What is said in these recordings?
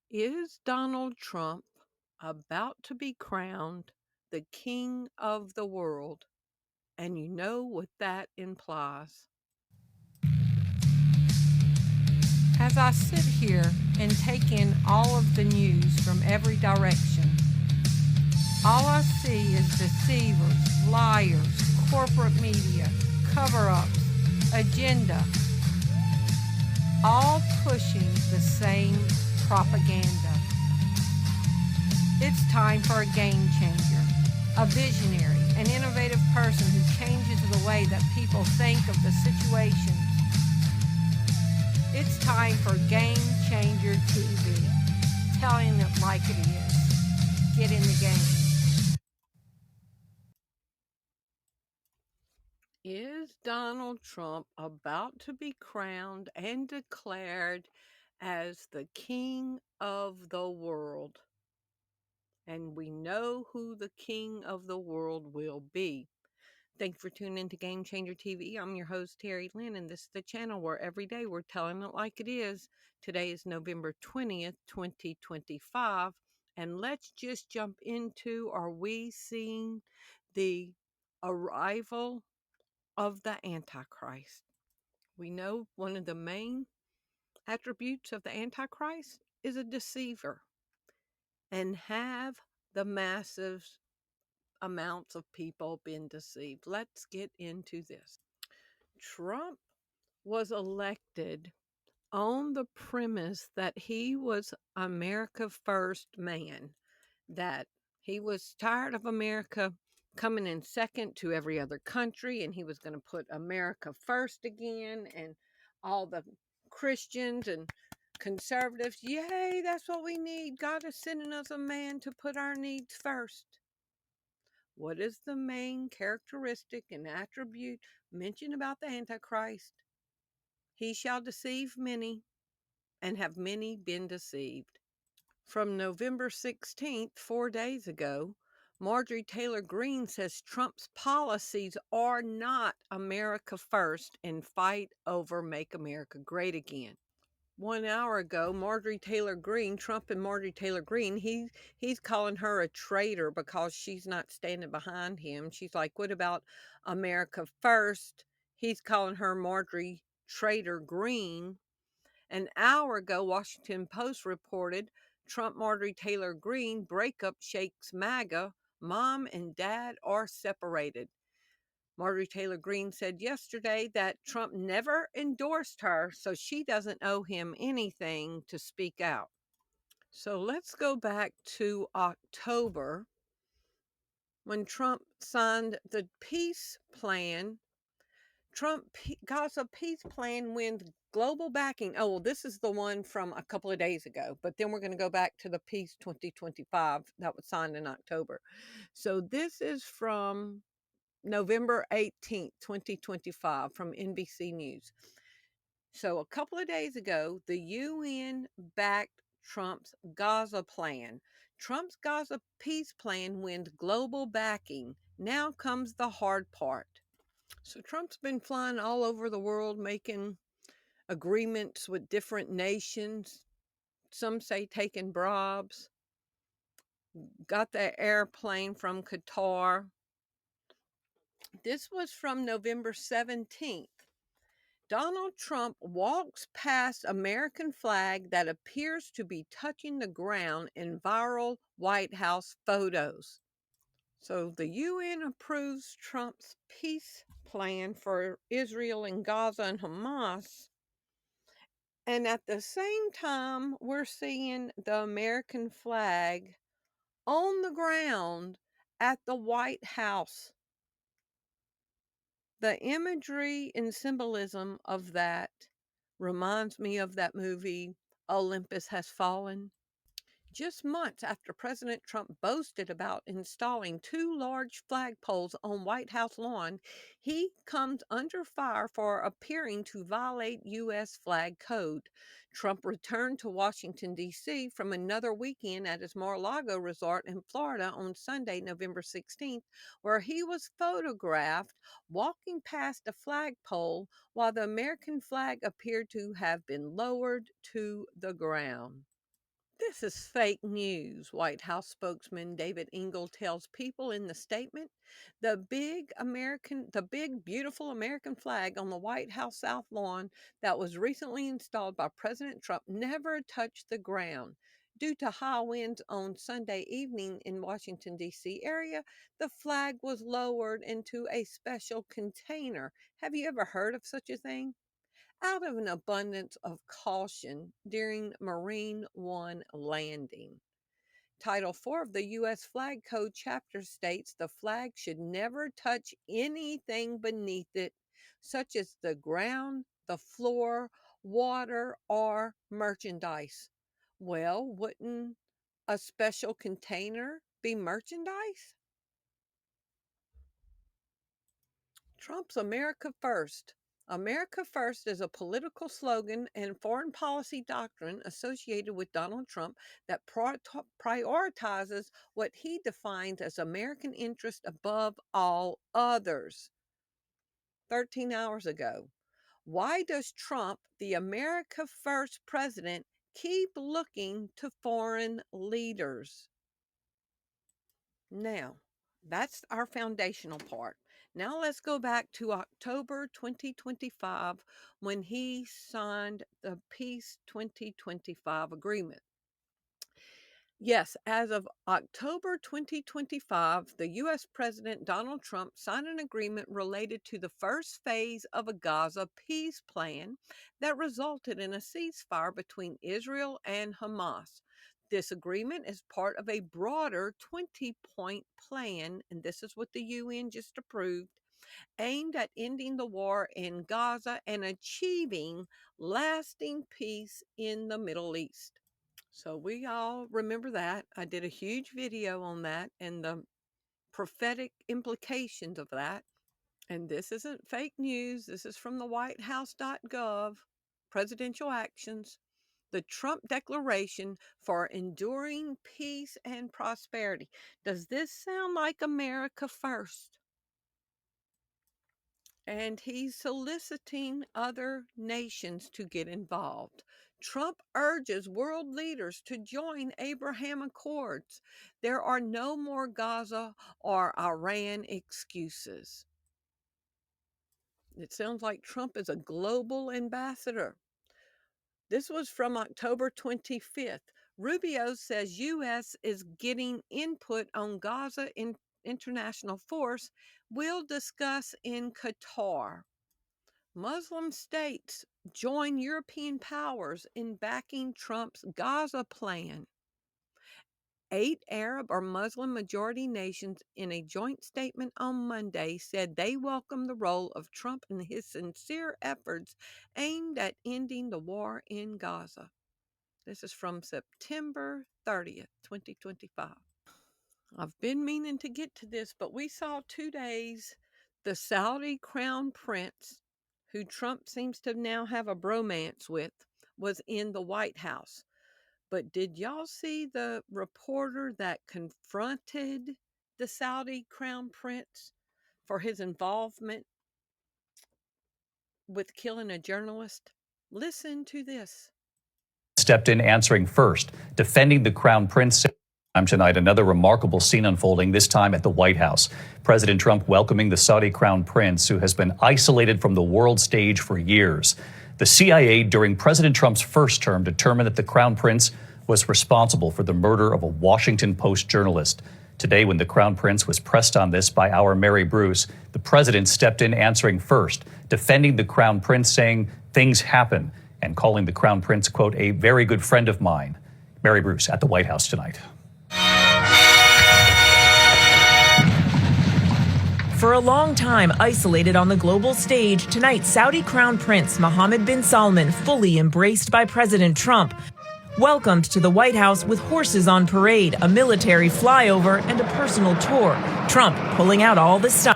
Is Donald Trump about to be crowned the king of the world? And you know what that implies. As I sit here and take in all of the news from every direction, all I see is deceivers, liars, corporate media, cover ups, agenda, all pushing the same propaganda. It's time for a game changer, a visionary, an innovative person who changes the way that people think of the situations. It's time for Game Changer TV, telling it like it is. Get in the game. Is Donald Trump about to be crowned and declared as the king of the world? And we know who the king of the world will be. Thank you for tuning in to Game Changer TV. I'm your host, Terry Lynn, and this is the channel where every day we're telling it like it is. Today is November 20th, 2025. And let's just jump into, are we seeing the arrival of the Antichrist? We know one of the main attributes of the Antichrist is a deceiver. And have the massive amounts of people been deceived? Let's get into this. Trump was elected on the premise that he was America First man, that he was tired of America coming in second to every other country, and he was going to put America first again, and all the Christians and conservatives, yay, that's what we need. God is sending us a man to put our needs first. What is the main characteristic and attribute mentioned about the Antichrist? He shall deceive many, and have many been deceived. From November 16th, 4 days ago, Marjorie Taylor Greene says Trump's policies are not America first and fight over Make America Great Again. 1 hour ago, Marjorie Taylor Greene, Trump and Marjorie Taylor Greene, he's calling her a traitor because she's not standing behind him. She's like, what about America first? He's calling her Marjorie Traitor Greene. An hour ago, Washington Post reported Trump Marjorie Taylor Greene breakup shakes MAGA. Mom and dad are separated. Marjorie Taylor Greene said yesterday that Trump never endorsed her, so she doesn't owe him anything to speak out. So let's go back to October when Trump signed the peace plan. Gaza peace plan wins global backing. Oh, well, this is the one from a couple of days ago, but then we're going to go back to the peace 2025 that was signed in October. So this is from November 18th, 2025, from NBC News. So a couple of days ago, the UN backed Trump's Gaza plan. Trump's Gaza peace plan wins global backing. Now comes the hard part. So Trump's been flying all over the world making agreements with different nations. Some say taking bribes. Got the airplane from Qatar. This was from November 17th. Donald Trump walks past American flag that appears to be touching the ground in viral White House photos. So the UN approves Trump's peace plan for Israel and Gaza and Hamas. And at the same time, we're seeing the American flag on the ground at the White House. The imagery and symbolism of that reminds me of that movie, Olympus Has Fallen. Just months after President Trump boasted about installing two large flagpoles on White House lawn, he comes under fire for appearing to violate U.S. flag code. Trump returned to Washington, D.C. from another weekend at his Mar-a-Lago resort in Florida on Sunday, November 16th, where he was photographed walking past a flagpole while the American flag appeared to have been lowered to the ground. This is fake news, White House spokesman David Engel tells people in the statement. The big, beautiful American flag on the White House South Lawn that was recently installed by President Trump never touched the ground. Due to high winds on Sunday evening in Washington, D.C. area, the flag was lowered into a special container. Have you ever heard of such a thing? Out of an abundance of caution during Marine One landing. Title 4 of the U.S. Flag Code chapter states the flag should never touch anything beneath it, such as the ground, the floor, water, or merchandise. Well, wouldn't a special container be merchandise? Trump's America First. America First is a political slogan and foreign policy doctrine associated with Donald Trump that prioritizes what he defines as American interest above all others. 13 hours ago. Why does Trump, the America First president, keep looking to foreign leaders? Now, that's our foundational part. Now let's go back to October 2025 when he signed the Peace 2025 agreement. Yes, as of October 2025, the U.S. President Donald Trump signed an agreement related to the first phase of a Gaza peace plan that resulted in a ceasefire between Israel and Hamas. This agreement is part of a broader 20-point plan, and this is what the UN just approved, aimed at ending the war in Gaza and achieving lasting peace in the Middle East. So we all remember that. I did a huge video on that and the prophetic implications of that. And this isn't fake news. This is from the whitehouse.gov, presidential actions, the Trump Declaration for Enduring Peace and Prosperity. Does this sound like America First? And he's soliciting other nations to get involved. Trump urges world leaders to join Abraham Accords. There are no more Gaza or Iran excuses. It sounds like Trump is a global ambassador. This was from October 25th. Rubio says U.S. is getting input on Gaza international force. We'll discuss in Qatar. Muslim states join European powers in backing Trump's Gaza plan. 8 Arab or Muslim majority nations in a joint statement on Monday said they welcome the role of Trump in his sincere efforts aimed at ending the war in Gaza. This is from September 30th, 2025. I've been meaning to get to this, but we saw 2 days the Saudi crown prince, who Trump seems to now have a bromance with, was in the White House. But did y'all see the reporter that confronted the Saudi crown prince for his involvement with killing a journalist? Listen to this. Stepped in answering first, defending the crown prince. Tonight, another remarkable scene unfolding, this time at the White House. President Trump welcoming the Saudi crown prince, who has been isolated from the world stage for years. The CIA, during President Trump's first term, determined that the crown prince was responsible for the murder of a Washington Post journalist. Today, when the crown prince was pressed on this by our Mary Bruce, the president stepped in answering first, defending the crown prince, saying things happen, and calling the crown prince, quote, a very good friend of mine. Mary Bruce at the White House tonight. For a long time isolated on the global stage, tonight Saudi Crown Prince Mohammed bin Salman, fully embraced by President Trump, welcomed to the White House with horses on parade, a military flyover, and a personal tour. Trump pulling out all the stuff.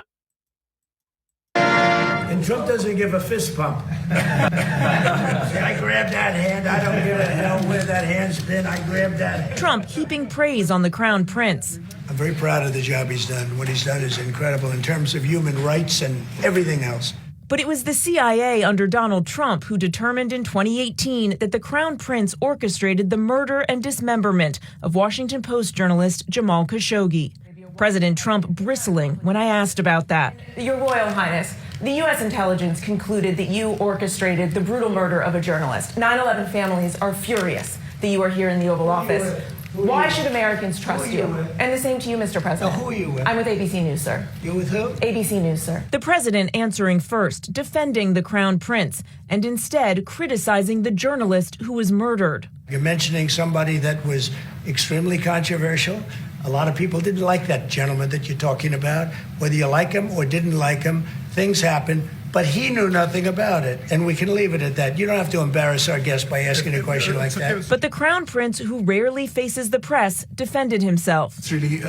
And Trump doesn't give a fist pump. See, I grabbed that hand. I don't give a hell where that hand's been. I grabbed that hand. Trump heaping praise on the Crown Prince. I'm very proud of the job he's done. What he's done is incredible in terms of human rights and everything else. But it was the CIA under Donald Trump who determined in 2018 that the Crown Prince orchestrated the murder and dismemberment of Washington Post journalist Jamal Khashoggi. President Trump bristling when I asked about that. Your Royal Highness, the U.S. intelligence concluded that you orchestrated the brutal murder of a journalist. 9/11 families are furious that you are here in the Oval Office. Why should Americans trust you? And the same to you, Mr. President. Who are you with? I'm with ABC News, sir. You with who? ABC News, sir. The president answering first, defending the Crown Prince, and instead criticizing the journalist who was murdered. You're mentioning somebody that was extremely controversial. A lot of people didn't like that gentleman that you're talking about. Whether you like him or didn't like him, things happen. But he knew nothing about it, and we can leave it at that. You don't have to embarrass our guest by asking a question like that. But the Crown Prince, who rarely faces the press, defended himself. It's really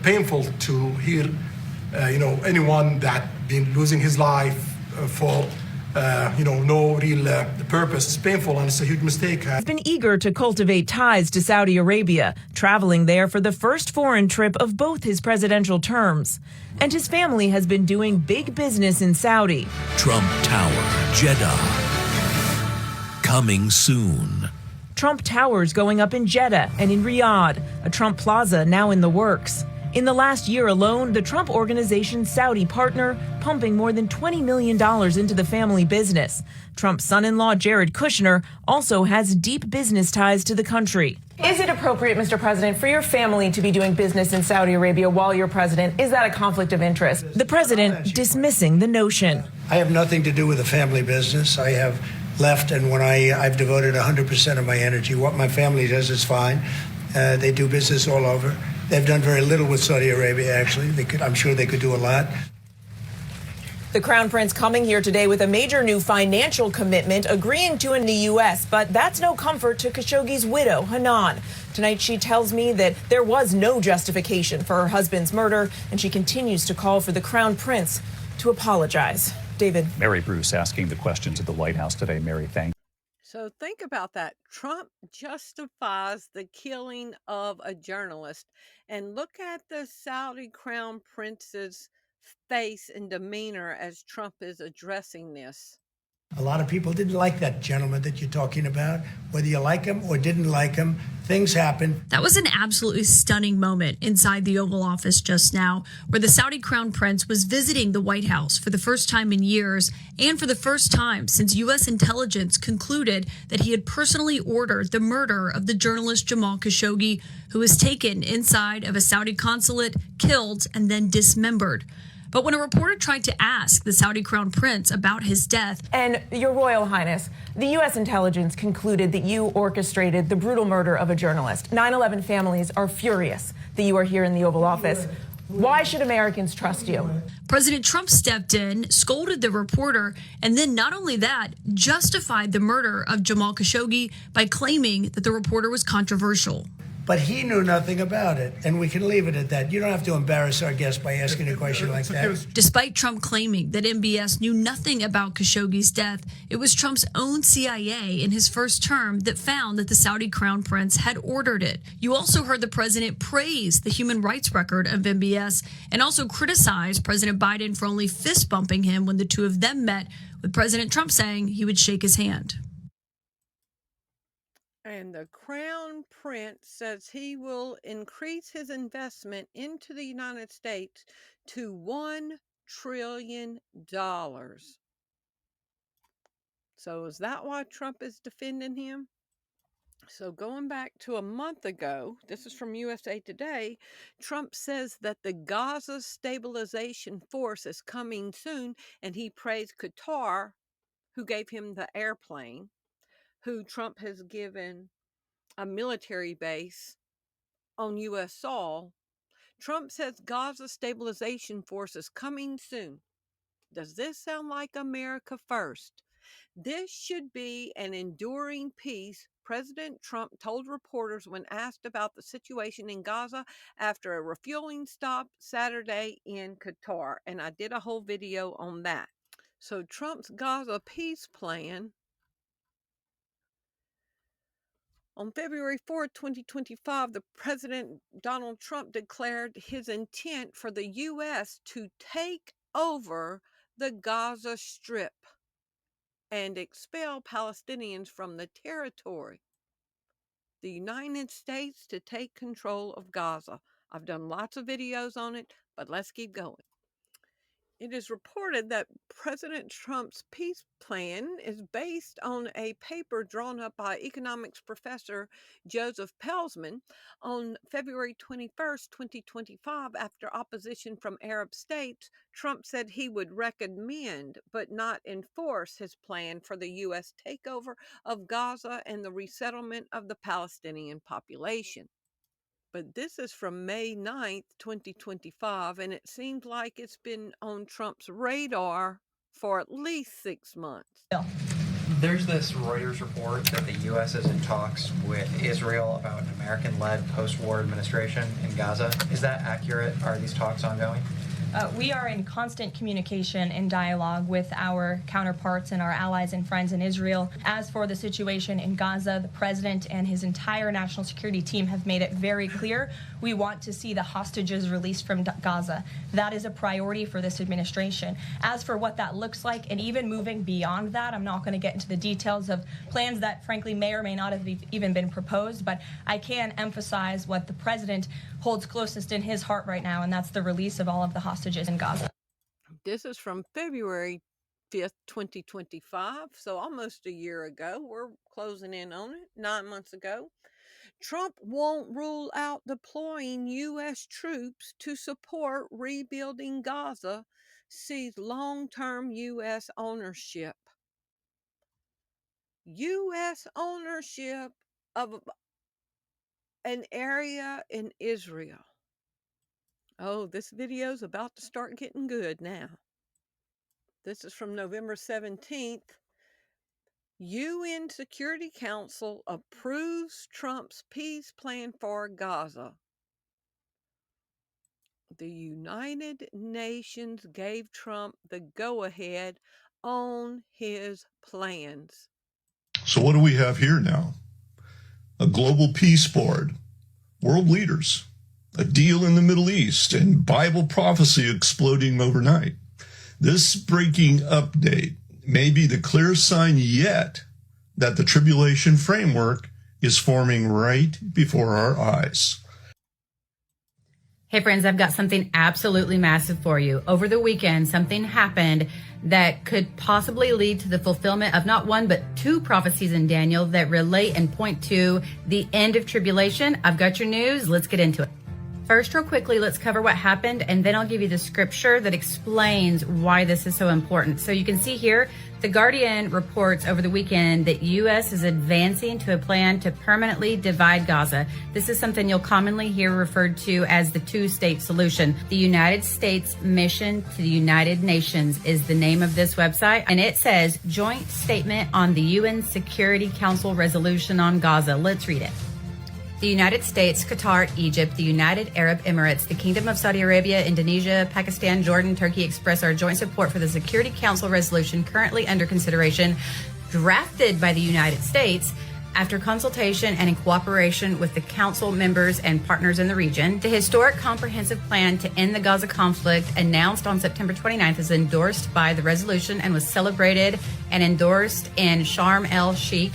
painful to hear, anyone that been losing his life for, no real purpose. It's painful and it's a huge mistake. He's been eager to cultivate ties to Saudi Arabia, traveling there for the first foreign trip of both his presidential terms. And his family has been doing big business in Saudi. Trump Tower, Jeddah. Coming soon. Trump Towers going up in Jeddah and in Riyadh, a Trump Plaza now in the works. In the last year alone, the Trump Organization's Saudi partner pumping more than $20 million into the family business. Trump's son-in-law, Jared Kushner, also has deep business ties to the country. Is it appropriate, Mr. President, for your family to be doing business in Saudi Arabia while you're president? Is that a conflict of interest? The president dismissing the notion. I have nothing to do with the family business. I have left, and when I've devoted 100% of my energy. What my family does is fine. They do business all over. They've done very little with Saudi Arabia, actually. I'm sure they could do a lot. The Crown Prince coming here today with a major new financial commitment, agreeing to in the U.S., but that's no comfort to Khashoggi's widow, Hanan. Tonight, she tells me that there was no justification for her husband's murder, and she continues to call for the Crown Prince to apologize. David. Mary Bruce asking the questions at the White House today. Mary, thank you. So think about that. Trump justifies the killing of a journalist. And look at the Saudi crown prince's face and demeanor as Trump is addressing this. A lot of people didn't like that gentleman that you're talking about. Whether you like him or didn't like him, things happen. That was an absolutely stunning moment inside the Oval Office just now, where the Saudi Crown Prince was visiting the White House for the first time in years, and for the first time since U.S. intelligence concluded that he had personally ordered the murder of the journalist Jamal Khashoggi, who was taken inside of a Saudi consulate, killed, and then dismembered. But when a reporter tried to ask the Saudi Crown Prince about his death... And Your Royal Highness, the U.S. intelligence concluded that you orchestrated the brutal murder of a journalist. 9/11 families are furious that you are here in the Oval Office. Why should Americans trust you? President Trump stepped in, scolded the reporter, and then not only that, justified the murder of Jamal Khashoggi by claiming that the reporter was controversial. But he knew nothing about it, and we can leave it at that. You don't have to embarrass our guest by asking a question like that. Despite Trump claiming that MBS knew nothing about Khashoggi's death, it was Trump's own CIA in his first term that found that the Saudi Crown Prince had ordered it. You also heard the president praise the human rights record of MBS and also criticize President Biden for only fist bumping him when the two of them met, with President Trump saying he would shake his hand. And the Crown Prince says he will increase his investment into the United States to $1 trillion. So is that why Trump is defending him? So going back to a month ago, this is from USA Today, Trump says that the Gaza stabilization force is coming soon, and he praised Qatar, who gave him the airplane, who Trump has given a military base on U.S. soil. Trump says Gaza stabilization force is coming soon. Does this sound like America first? This should be an enduring peace, President Trump told reporters when asked about the situation in Gaza after a refueling stop Saturday in Qatar. And I did a whole video on that. So Trump's Gaza peace plan. On February 4, 2025, the President Donald Trump declared his intent for the U.S. to take over the Gaza Strip and expel Palestinians from the territory. The United States to take control of Gaza. I've done lots of videos on it, but let's keep going. It is reported that President Trump's peace plan is based on a paper drawn up by economics professor Joseph Pelsman on February 21st, 2025. After opposition from Arab states, Trump said he would recommend but not enforce his plan for the U.S. takeover of Gaza and the resettlement of the Palestinian population. But this is from May 9th, 2025, and it seems like it's been on Trump's radar for at least 6 months. There's this Reuters report that the U.S. is in talks with Israel about an American-led post-war administration in Gaza. Is that accurate? Are these talks ongoing? We are in constant communication and dialogue with our counterparts and our allies and friends in Israel. As for the situation in Gaza, the president and his entire national security team have made it very clear we want to see the hostages released from Gaza. That is a priority for this administration. As for what that looks like, and even moving beyond that, I'm not going to get into the details of plans that frankly may or may not have even been proposed, but I can emphasize what the president holds closest in his heart right now, and that's the release of all of the hostages in Gaza. This is from February 5th, 2025, so almost a year ago. We're closing in on it, 9 months ago. Trump won't rule out deploying U.S. troops to support rebuilding Gaza, sees long-term U.S. ownership. U.S. ownership of an area in Israel. Oh, this video's about to start getting good now. This is from November 17th. UN Security Council approves Trump's peace plan for Gaza. The United Nations gave Trump the go-ahead on his plans. So what do we have here now? A global peace board, world leaders, a deal in the Middle East, and Bible prophecy exploding overnight. This breaking update may be the clearest sign yet that the tribulation framework is forming right before our eyes. Hey friends, I've got something absolutely massive for you. Over the weekend, something happened that could possibly lead to the fulfillment of not one, but two prophecies in Daniel that relate and point to the end of tribulation. I've got your news. Let's get into it. First, real quickly, let's cover what happened, and then I'll give you the scripture that explains why this is so important. So you can see here, The Guardian reports over the weekend that U.S. is advancing to a plan to permanently divide Gaza. This is something you'll commonly hear referred to as the two-state solution. The United States Mission to the United Nations is the name of this website, and it says, Joint Statement on the UN Security Council Resolution on Gaza. Let's read it. The United States, Qatar, Egypt, the United Arab Emirates, the Kingdom of Saudi Arabia, Indonesia, Pakistan, Jordan, Turkey express our joint support for the Security Council resolution currently under consideration, drafted by the United States after consultation and in cooperation with the Council members and partners in the region. The historic comprehensive plan to end the Gaza conflict, announced on September 29th, is endorsed by the resolution and was celebrated and endorsed in Sharm el-Sheikh.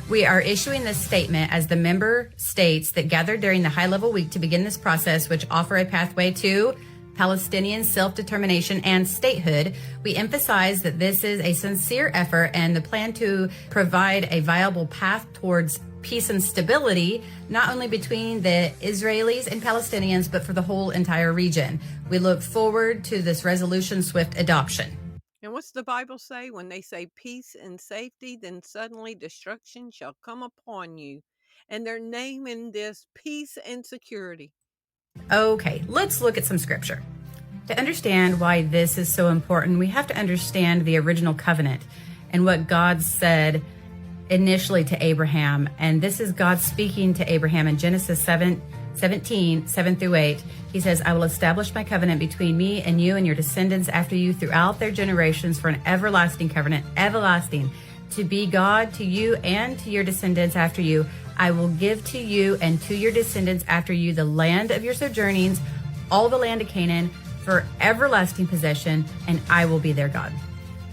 We are issuing this statement as the member states that gathered during the high-level week to begin this process, which offer a pathway to Palestinian self-determination and statehood. We emphasize that this is a sincere effort and the plan to provide a viable path towards peace and stability, not only between the Israelis and Palestinians, but for the whole entire region. We look forward to this resolution's swift adoption. And what's the Bible say? When they say peace and safety, then suddenly destruction shall come upon you. And they're naming this peace and security. Okay, let's look at some scripture. To understand why this is so important, we have to understand the original covenant and what God said initially to Abraham. And this is God speaking to Abraham in Genesis 17, 7 through 8. He says, I will establish my covenant between me and you and your descendants after you throughout their generations for an everlasting covenant, everlasting, to be God to you and to your descendants after you. I will give to you and to your descendants after you the land of your sojournings, all the land of Canaan, for everlasting possession, and I will be their God.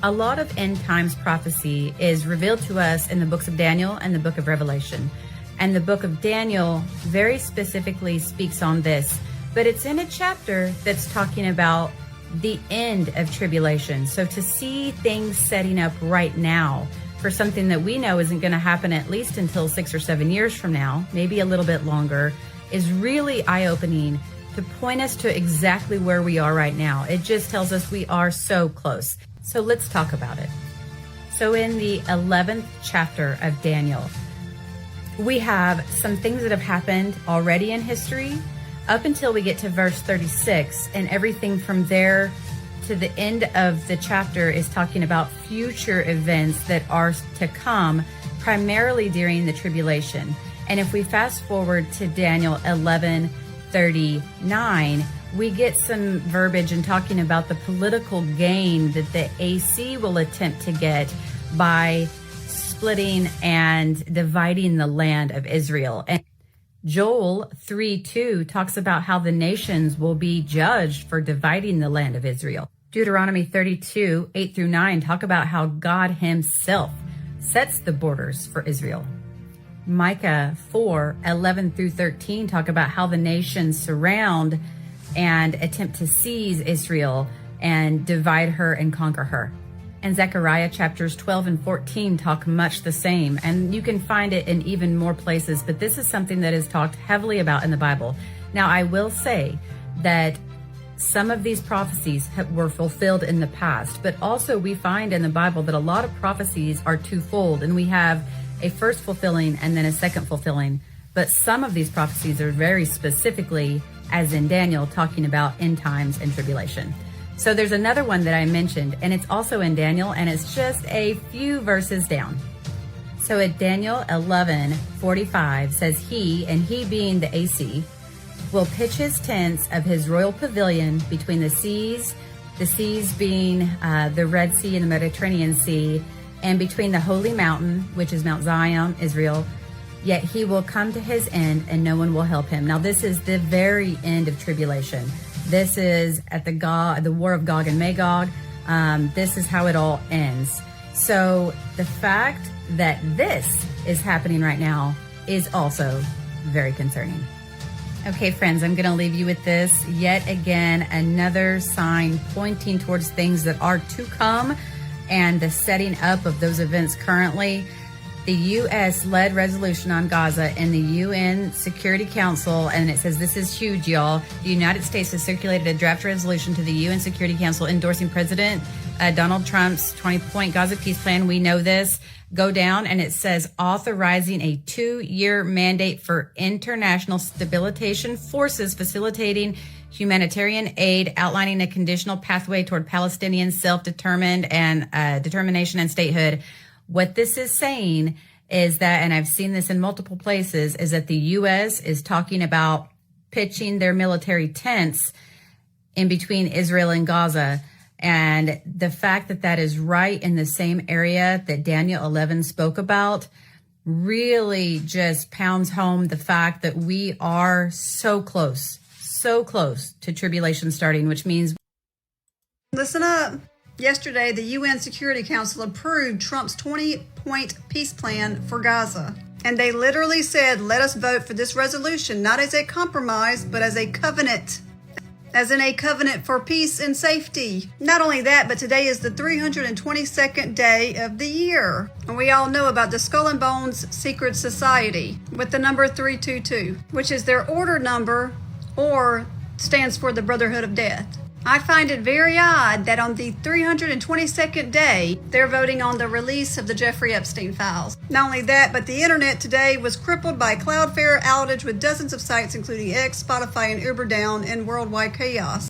A lot of end times prophecy is revealed to us in the books of Daniel and the book of Revelation. And the book of Daniel very specifically speaks on this, but it's in a chapter that's talking about the end of tribulation. So to see things setting up right now for something that we know isn't going to happen at least until 6 or 7 years from now, maybe a little bit longer, is really eye-opening to point us to exactly where we are right now. It just tells us we are so close. So let's talk about it. So in the 11th chapter of Daniel, we have some things that have happened already in history up until we get to verse 36, and everything from there to the end of the chapter is talking about future events that are to come, primarily during the tribulation. And if we fast forward to Daniel 11:39, we get some verbiage in talking about the political gain that the AC will attempt to get by splitting and dividing the land of Israel. And Joel 3:2 talks about how the nations will be judged for dividing the land of Israel. Deuteronomy 32:8-9 talk about how God himself sets the borders for Israel. Micah 4:11-13 talk about how the nations surround and attempt to seize Israel and divide her and conquer her. And Zechariah chapters 12 and 14 talk much the same. And you can find it in even more places, but this is something that is talked heavily about in the Bible. Now, I will say that some of these prophecies were fulfilled in the past, but also we find in the Bible that a lot of prophecies are twofold, and we have a first fulfilling and then a second fulfilling. But some of these prophecies are very specifically, as in Daniel, talking about end times and tribulation. So there's another one that I mentioned, and it's also in Daniel, and it's just a few verses down. So at Daniel 11:45 says, He, and he being the AC, will pitch his tents of his royal pavilion between the seas being the Red Sea and the Mediterranean Sea, and between the holy mountain, which is Mount Zion, Israel. Yet he will come to his end, and no one will help him. Now this is the very end of tribulation. This is at the war of Gog and Magog. This is how it all ends. So the fact that this is happening right now is also very concerning. Okay, friends, I'm going to leave you with this. Yet again, another sign pointing towards things that are to come and the setting up of those events currently. The U.S. led resolution on Gaza in the UN Security Council, and it says this is huge, y'all. The United States has circulated a draft resolution to the UN Security Council endorsing President Donald Trump's 20-point Gaza peace plan. We know this. Go down, and it says authorizing a 2-year mandate for international stabilization forces facilitating humanitarian aid, outlining a conditional pathway toward Palestinian self-determined and determination and statehood. What this is saying is that, and I've seen this in multiple places, is that the U.S. is talking about pitching their military tents in between Israel and Gaza. And the fact that that is right in the same area that Daniel 11 spoke about really just pounds home the fact that we are so close to tribulation starting, which means... Listen up. Yesterday, the UN Security Council approved Trump's 20-point peace plan for Gaza. And they literally said, let us vote for this resolution, not as a compromise, but as a covenant. As in a covenant for peace and safety. Not only that, but today is the 322nd day of the year. And we all know about the Skull and Bones Secret Society with the number 322, which is their order number or stands for the Brotherhood of Death. I find it very odd that on the 322nd day, they're voting on the release of the Jeffrey Epstein files. Not only that, but the internet today was crippled by a Cloudflare outage with dozens of sites, including X, Spotify, and Uber down, and worldwide chaos.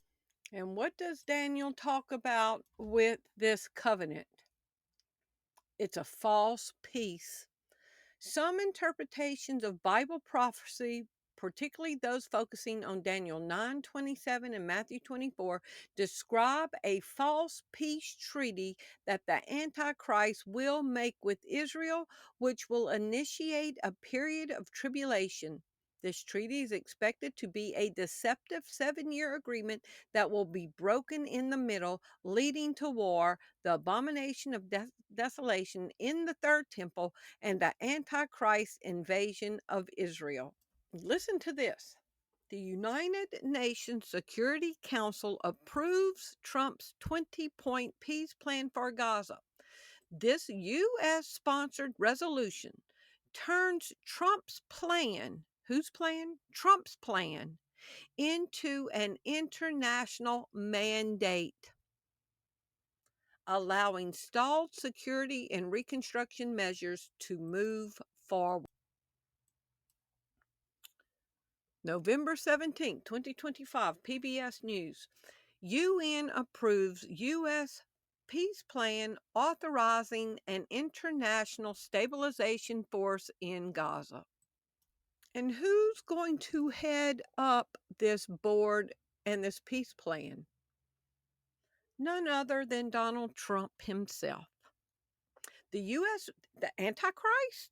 And what does Daniel talk about with this covenant? It's a false peace. Some interpretations of Bible prophecy, particularly those focusing on Daniel 9:27 and Matthew 24, describe a false peace treaty that the Antichrist will make with Israel, which will initiate a period of tribulation. This treaty is expected to be a deceptive 7-year agreement that will be broken in the middle, leading to war, the abomination of desolation in the Third Temple, and the Antichrist invasion of Israel. Listen to this. The United Nations Security Council approves Trump's 20-point peace plan for Gaza. This U.S. sponsored resolution turns Trump's plan, whose plan? Trump's plan, into an international mandate, allowing stalled security and reconstruction measures to move forward. November 17, 2025, PBS News. UN approves U.S. peace plan authorizing an international stabilization force in Gaza. And who's going to head up this board and this peace plan? None other than Donald Trump himself. The U.S., the Antichrist?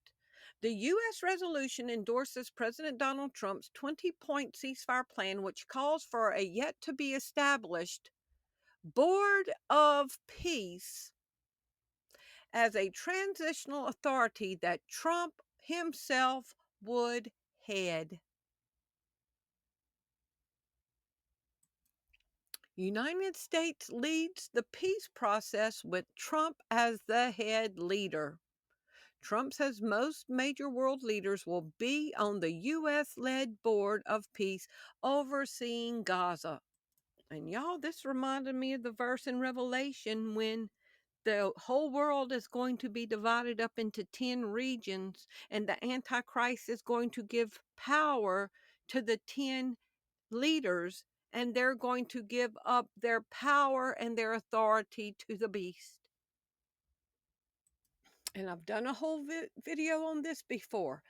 The U.S. resolution endorses President Donald Trump's 20-point ceasefire plan, which calls for a yet-to-be-established Board of Peace as a transitional authority that Trump himself would head. United States leads the peace process with Trump as the head leader. Trump says most major world leaders will be on the U.S.-led Board of Peace overseeing Gaza. And y'all, this reminded me of the verse in Revelation when the whole world is going to be divided up into 10 regions, and the Antichrist is going to give power to the 10 leaders, and they're going to give up their power and their authority to the beast. And I've done a whole video on this before.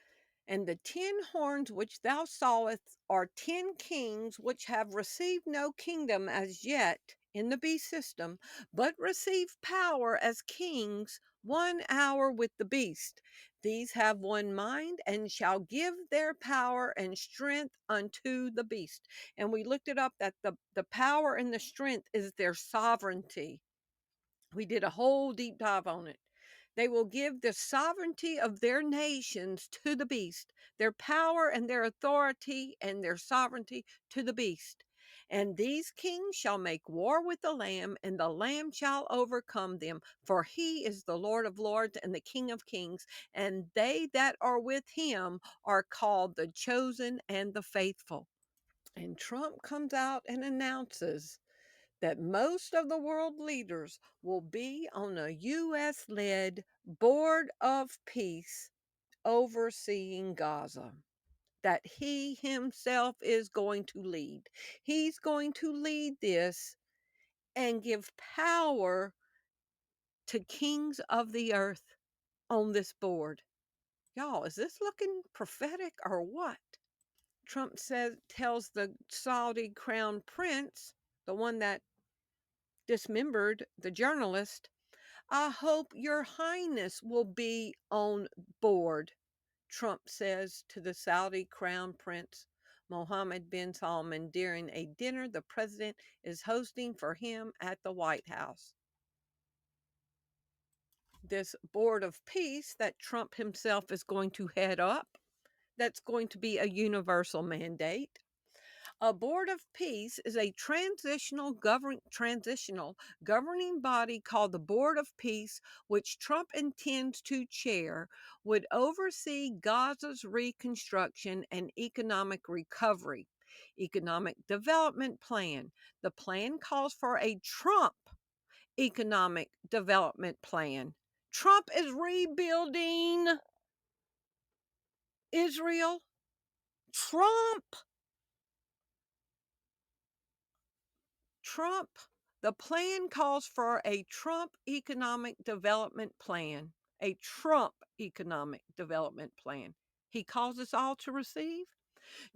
And the 10 horns which thou sawest are 10 kings which have received no kingdom as yet in the beast system, but receive power as kings 1 hour with the beast. These have one mind and shall give their power and strength unto the beast. And we looked it up that the power and the strength is their sovereignty. We did a whole deep dive on it. They will give the sovereignty of their nations to the beast, their power and their authority and their sovereignty to the beast. And these kings shall make war with the Lamb, and the Lamb shall overcome them. For he is the Lord of lords and the King of kings, and they that are with him are called the chosen and the faithful. And Trump comes out and announces that most of the world leaders will be on a U.S.-led Board of Peace overseeing Gaza, that he himself is going to lead. He's going to lead this and give power to kings of the earth on this board. Y'all, is this looking prophetic or what? Trump tells the Saudi crown prince, the one that dismembered the journalist, I hope your highness will be on board, Trump says to the Saudi crown prince Mohammed bin Salman during a dinner the president is hosting for him at the White House. This board of peace that Trump himself is going to head up, that's going to be a universal mandate. A board of peace is a transitional governing body called the Board of Peace, which Trump intends to chair, would oversee Gaza's reconstruction and economic recovery. Economic development plan. The plan calls for a Trump economic development plan. Trump is rebuilding Israel. Trump, the plan calls for a Trump economic development plan. A Trump economic development plan. He calls us all to receive.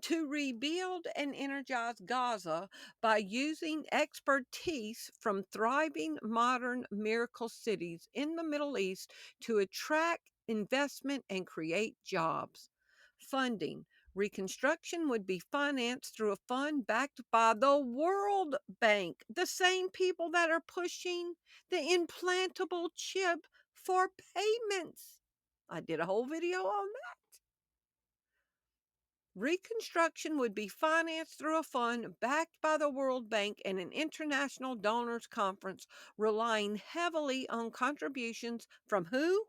To rebuild and energize Gaza by using expertise from thriving modern miracle cities in the Middle East to attract investment and create jobs. Funding. Reconstruction would be financed through a fund backed by the World Bank, the same people that are pushing the implantable chip for payments. I did a whole video on that. Reconstruction would be financed through a fund backed by the World Bank and an international donors conference, relying heavily on contributions from who?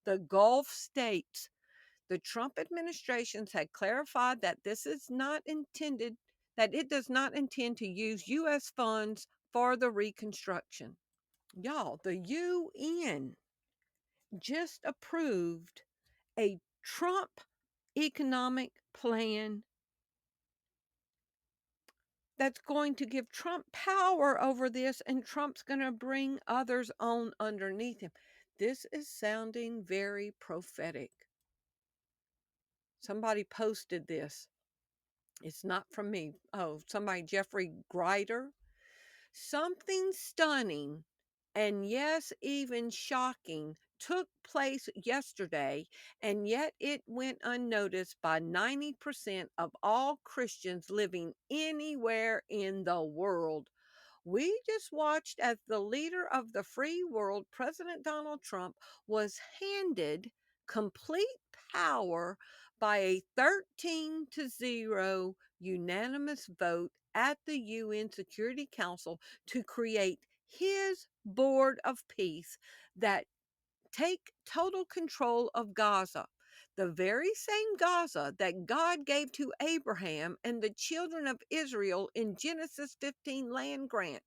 The Gulf states. The Trump administrations had clarified that this is not intended, that it does not intend to use U.S. funds for the reconstruction. Y'all, the UN just approved a Trump economic plan that's going to give Trump power over this, and Trump's going to bring others on underneath him. This is sounding very prophetic. Somebody posted this. It's not from me. Oh, somebody, Jeffrey Grider. Something stunning and yes, even shocking took place yesterday, and yet it went unnoticed by 90% of all Christians living anywhere in the world. We just watched as the leader of the free world, President Donald Trump, was handed complete power by a 13-0 unanimous vote at the UN Security Council to create his board of peace that take total control of Gaza, the very same Gaza that God gave to Abraham and the children of Israel in Genesis 15 land grant.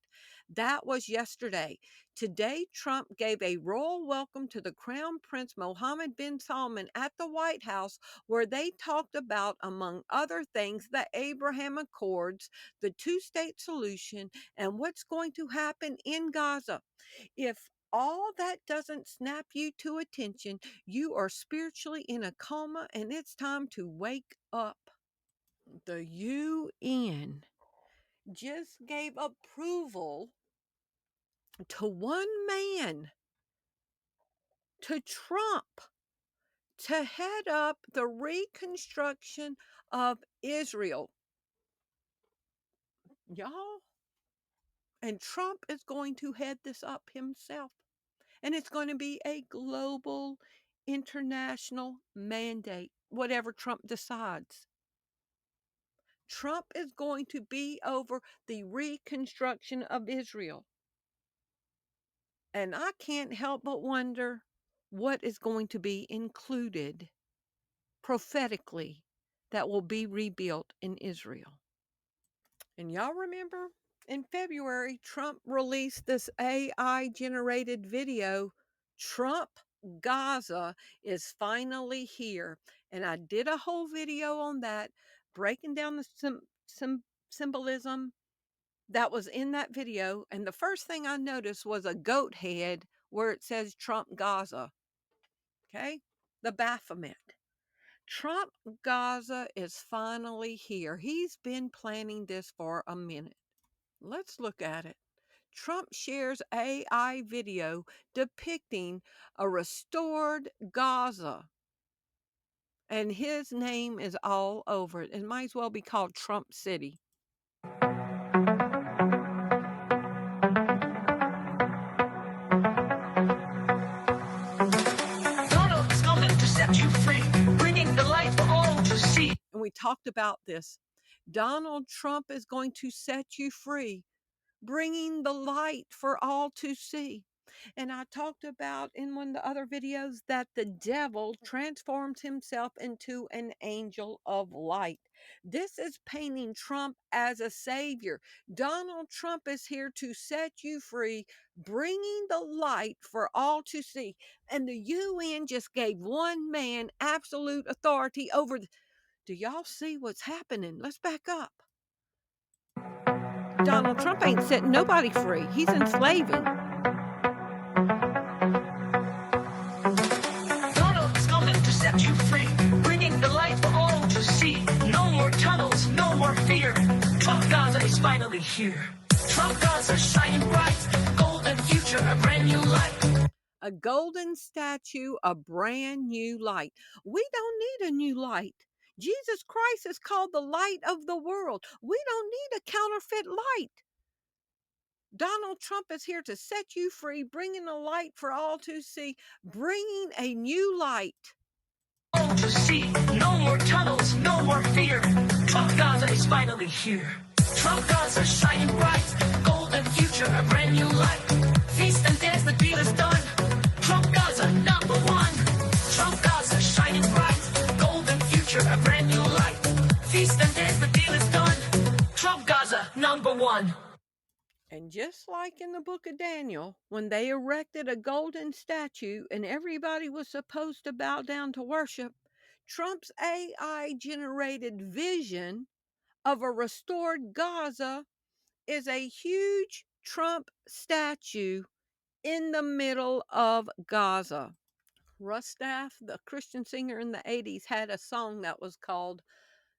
That was yesterday. Today, Trump gave a royal welcome to the Crown Prince Mohammed bin Salman at the White House, where they talked about, among other things, the Abraham Accords, the two-state solution, and what's going to happen in Gaza. If all that doesn't snap you to attention, you are spiritually in a coma, and it's time to wake up. The UN just gave approval to one man, to Trump, to head up the reconstruction of Israel. Y'all, and Trump is going to head this up himself. And it's going to be a global, international mandate, whatever Trump decides. Trump is going to be over the reconstruction of Israel. And I can't help but wonder what is going to be included prophetically that will be rebuilt in Israel. And y'all remember in February, Trump released this AI generated video. Trump Gaza is finally here. And I did a whole video on that, breaking down the symbolism that was in that video. And the first thing I noticed was a goat head where it says Trump Gaza. Okay? The Baphomet. Trump Gaza is finally here. He's been planning this for a minute. Let's look at it. Trump shares AI video depicting a restored Gaza, and his name is all over it. It might as well be called Trump City. Donald is coming to set you free, bringing the light for all to see. And we talked about this. Donald Trump is going to set you free, bringing the light for all to see. And I talked about in one of the other videos that the devil transforms himself into an angel of light. This is painting Trump as a savior. Donald Trump is here to set you free, bringing the light for all to see. And the UN just gave one man absolute authority over. Do y'all see what's happening? Let's back up. Donald Trump ain't setting nobody free. He's enslaving. Donald is coming to set you free, bringing the light for all to see. No more tunnels, no more fear. Trump Gaza is finally here. Trump Gaza shining bright, golden future, a brand new light. A golden statue, a brand new light. We don't need a new light. Jesus Christ is called the light of the world. We don't need a counterfeit light. Donald Trump is here to set you free, bringing a light for all to see, bringing a new light. All to see, no more tunnels, no more fear. Trump Gaza is finally here. Trump Gaza shining bright, golden future, a brand new light. Feast and dance, the deal is done. Trump Gaza, number one. Trump Gaza shining bright, golden future, a brand new light. Feast and dance, the deal is done. Trump Gaza, number one. And just like in the book of Daniel, when they erected a golden statue and everybody was supposed to bow down to worship, Trump's AI generated vision of a restored Gaza is a huge Trump statue in the middle of Gaza. Rustaff, the Christian singer in the 80s, had a song that was called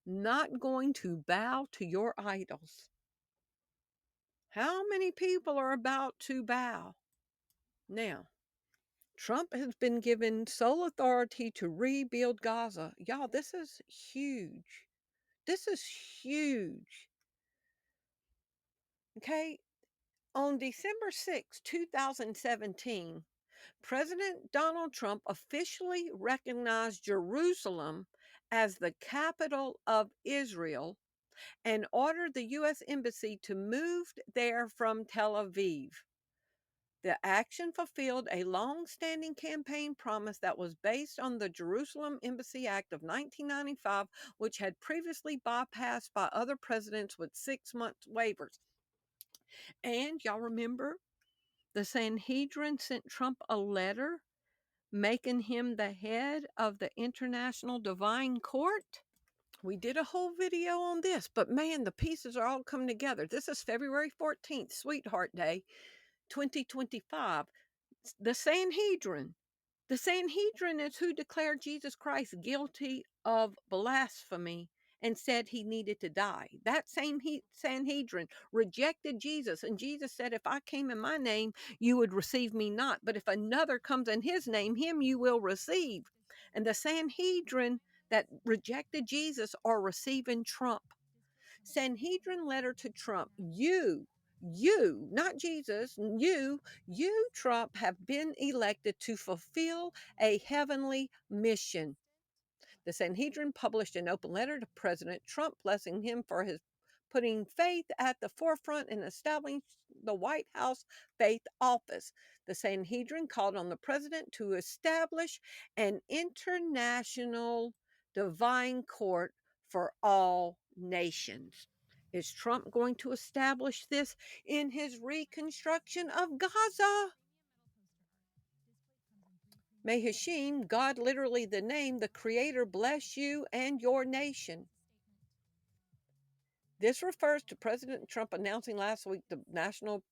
Not Going to Bow to Your Idols. How many people are about to bow? Now, Trump has been given sole authority to rebuild Gaza. Y'all, this is huge. This is huge. Okay, on December 6, 2017, President Donald Trump officially recognized Jerusalem as the capital of Israel and ordered the U.S. Embassy to move there from Tel Aviv. The action fulfilled a long-standing campaign promise that was based on the Jerusalem Embassy Act of 1995, which had previously bypassed by other presidents with 6-month waivers. And y'all remember the Sanhedrin sent Trump a letter making him the head of the International Divine Court? We did a whole video on this, but man, the pieces are all coming together. This is February 14th, Sweetheart Day, 2025. The Sanhedrin. The Sanhedrin is who declared Jesus Christ guilty of blasphemy and said he needed to die. That same Sanhedrin rejected Jesus, and Jesus said, if I came in my name, you would receive me not. But if another comes in his name, him you will receive. And the Sanhedrin that rejected Jesus are receiving Trump. Sanhedrin letter to Trump. You, not Jesus, you, Trump, have been elected to fulfill a heavenly mission. The Sanhedrin published an open letter to President Trump blessing him for his putting faith at the forefront and establishing the White House Faith Office. The Sanhedrin called on the president to establish an international divine court for all nations. Is Trump going to establish this in his reconstruction of Gaza? May Hashem, God literally the name, the creator, bless you and your nation. This refers to President Trump announcing last week the National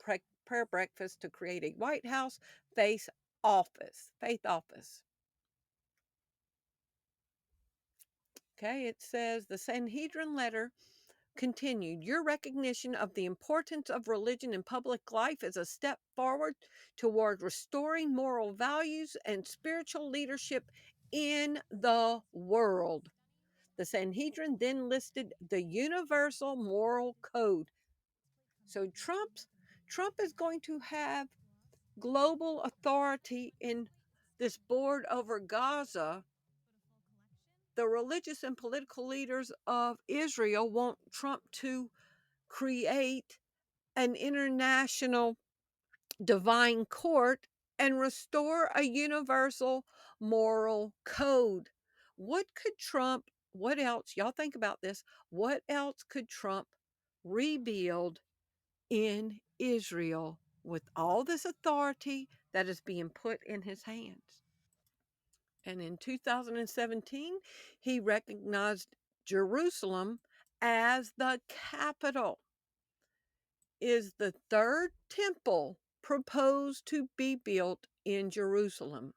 Prayer Breakfast to create a White House faith office. Okay, it says the Sanhedrin letter continued, your recognition of the importance of religion in public life is a step forward toward restoring moral values and spiritual leadership in the world. The Sanhedrin then listed the Universal Moral Code. So Trump is going to have global authority in this board over Gaza. The religious and political leaders of Israel want Trump to create an international divine court and restore a universal moral code. What else, y'all think about this, what else could Trump rebuild in Israel with all this authority that is being put in his hands? And in 2017, he recognized Jerusalem as the capital. Is the third temple proposed to be built in Jerusalem?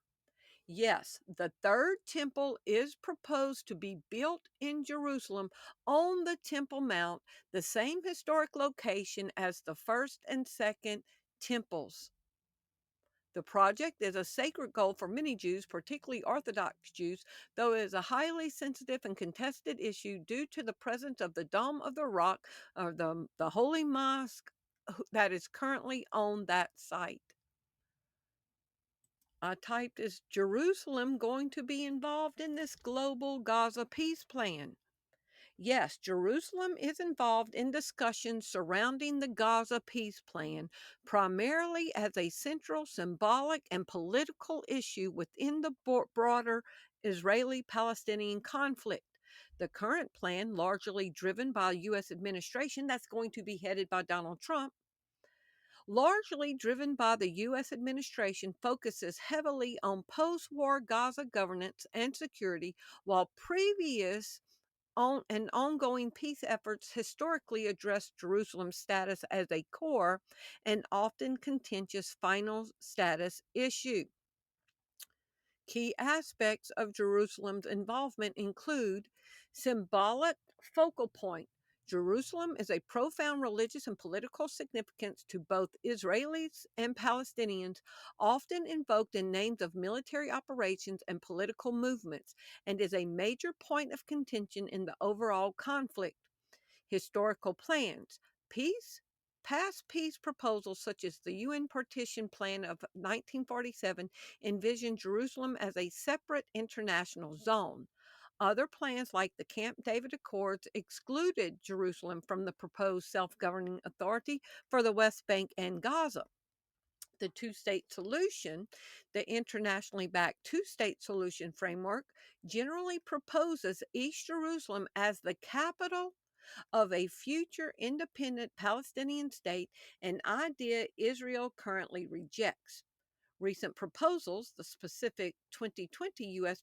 Yes, the third temple is proposed to be built in Jerusalem on the Temple Mount, the same historic location as the first and second temples. The project is a sacred goal for many Jews, particularly Orthodox Jews, though it is a highly sensitive and contested issue due to the presence of the Dome of the Rock, or the Holy Mosque, that is currently on that site. I typed, is Jerusalem going to be involved in this global Gaza peace plan? Yes, Jerusalem is involved in discussions surrounding the Gaza peace plan, primarily as a central symbolic and political issue within the broader Israeli Palestinian conflict. The current plan, largely driven by a U.S. administration that's going to be headed by Donald Trump, largely driven by the U.S. administration, focuses heavily on post war Gaza governance and security, while previous and ongoing peace efforts historically address Jerusalem's status as a core and often contentious final status issue. Key aspects of Jerusalem's involvement include symbolic focal point. Jerusalem is a profound religious and political significance to both Israelis and Palestinians, often invoked in names of military operations and political movements, and is a major point of contention in the overall conflict. Historical plans, peace, past peace proposals such as the UN partition plan of 1947 envisioned Jerusalem as a separate international zone. Other plans, like the Camp David Accords, excluded Jerusalem from the proposed self-governing authority for the West Bank and Gaza. The two-state solution, the internationally backed two-state solution framework, generally proposes East Jerusalem as the capital of a future independent Palestinian state, an idea Israel currently rejects. Recent proposals, the specific 2020 U.S.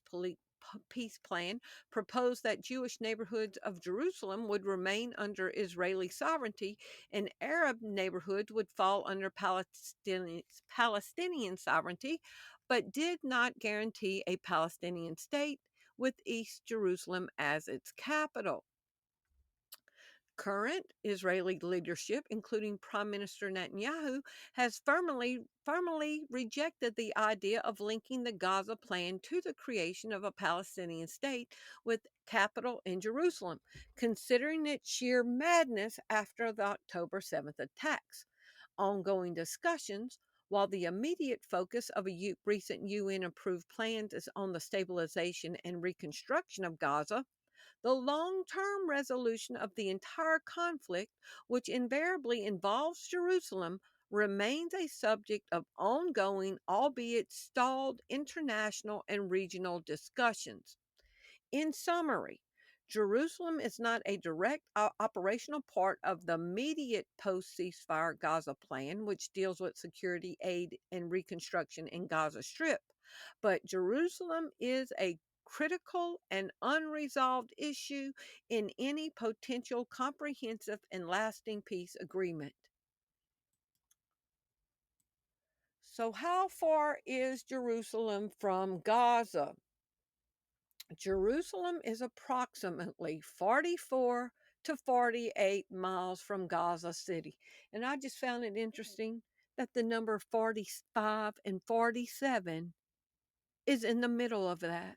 peace plan, proposed that Jewish neighborhoods of Jerusalem would remain under Israeli sovereignty and Arab neighborhoods would fall under Palestinian sovereignty, but did not guarantee a Palestinian state with East Jerusalem as its capital. Current Israeli leadership, including Prime Minister Netanyahu, has firmly rejected the idea of linking the Gaza plan to the creation of a Palestinian state with capital in Jerusalem, considering it sheer madness after the October 7th attacks. Ongoing discussions, while the immediate focus of recent UN-approved plans is on the stabilization and reconstruction of Gaza, the long-term resolution of the entire conflict, which invariably involves Jerusalem, remains a subject of ongoing, albeit stalled, international and regional discussions. In summary, Jerusalem is not a direct operational part of the immediate post-ceasefire Gaza plan, which deals with security, aid, and reconstruction in Gaza Strip. But Jerusalem is a critical and unresolved issue in any potential comprehensive and lasting peace agreement. So, how far is Jerusalem from Gaza? Jerusalem is approximately 44 to 48 miles from Gaza City. And I just found it interesting that the number 45 and 47 is in the middle of that.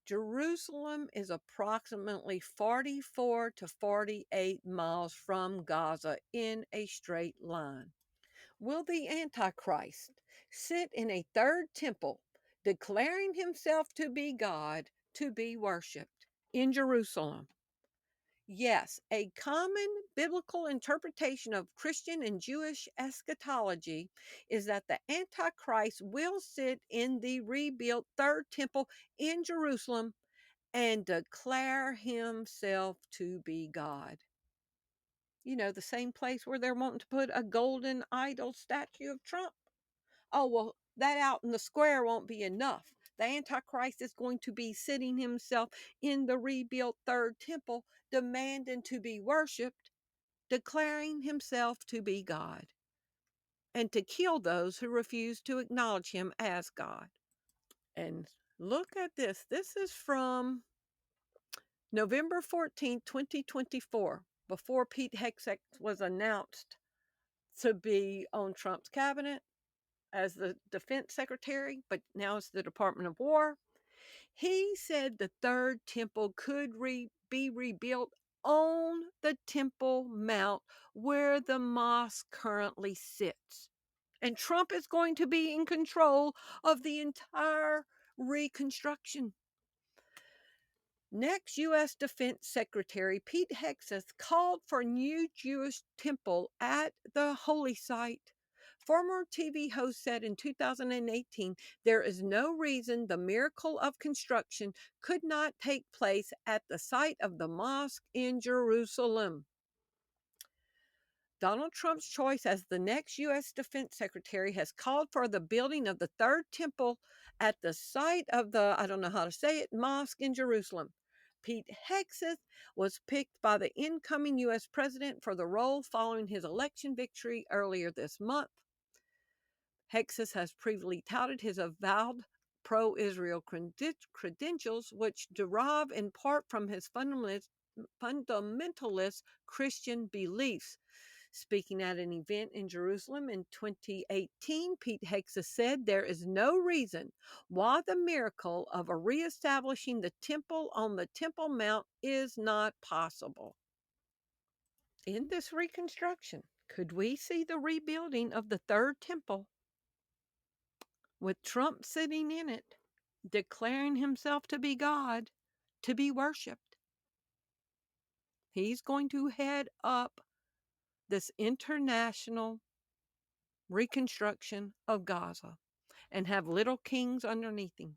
Jerusalem is approximately 44 to 48 miles from Gaza in a straight line. Will the Antichrist sit in a third temple, declaring himself to be God, to be worshiped in Jerusalem? Yes, a common biblical interpretation of Christian and Jewish eschatology is that the Antichrist will sit in the rebuilt third temple in Jerusalem and declare himself to be God. You know, the same place where they're wanting to put a golden idol statue of Trump. Oh, well, that out in the square won't be enough. The Antichrist is going to be sitting himself in the rebuilt third temple, demanding to be worshiped, declaring himself to be God, and to kill those who refuse to acknowledge him as God. And look at this. This is from November 14th, 2024, before Pete Hegseth was announced to be on Trump's cabinet. as the defense secretary, but now it's the Department of War. He said the third temple could be rebuilt on the Temple Mount where the mosque currently sits. And Trump is going to be in control of the entire reconstruction. Next, U.S. Defense Secretary Pete Hegseth called for a new Jewish temple at the holy site. Former TV host said in 2018, there is no reason the miracle of construction could not take place at the site of the mosque in Jerusalem. Donald Trump's choice as the next U.S. Defense Secretary has called for the building of the third temple at the site of the, I don't know how to say it, mosque in Jerusalem. Pete Hegseth was picked by the incoming U.S. president for the role following his election victory earlier this month. Hegseth has previously touted his avowed pro-Israel credentials, which derive in part from his fundamentalist Christian beliefs. Speaking at an event in Jerusalem in 2018, Pete Hegseth said there is no reason why the miracle of reestablishing the temple on the Temple Mount is not possible. In this reconstruction, could we see the rebuilding of the third temple with Trump sitting in it, declaring himself to be God, to be worshiped? He's going to head up this international reconstruction of Gaza and have little kings underneath him.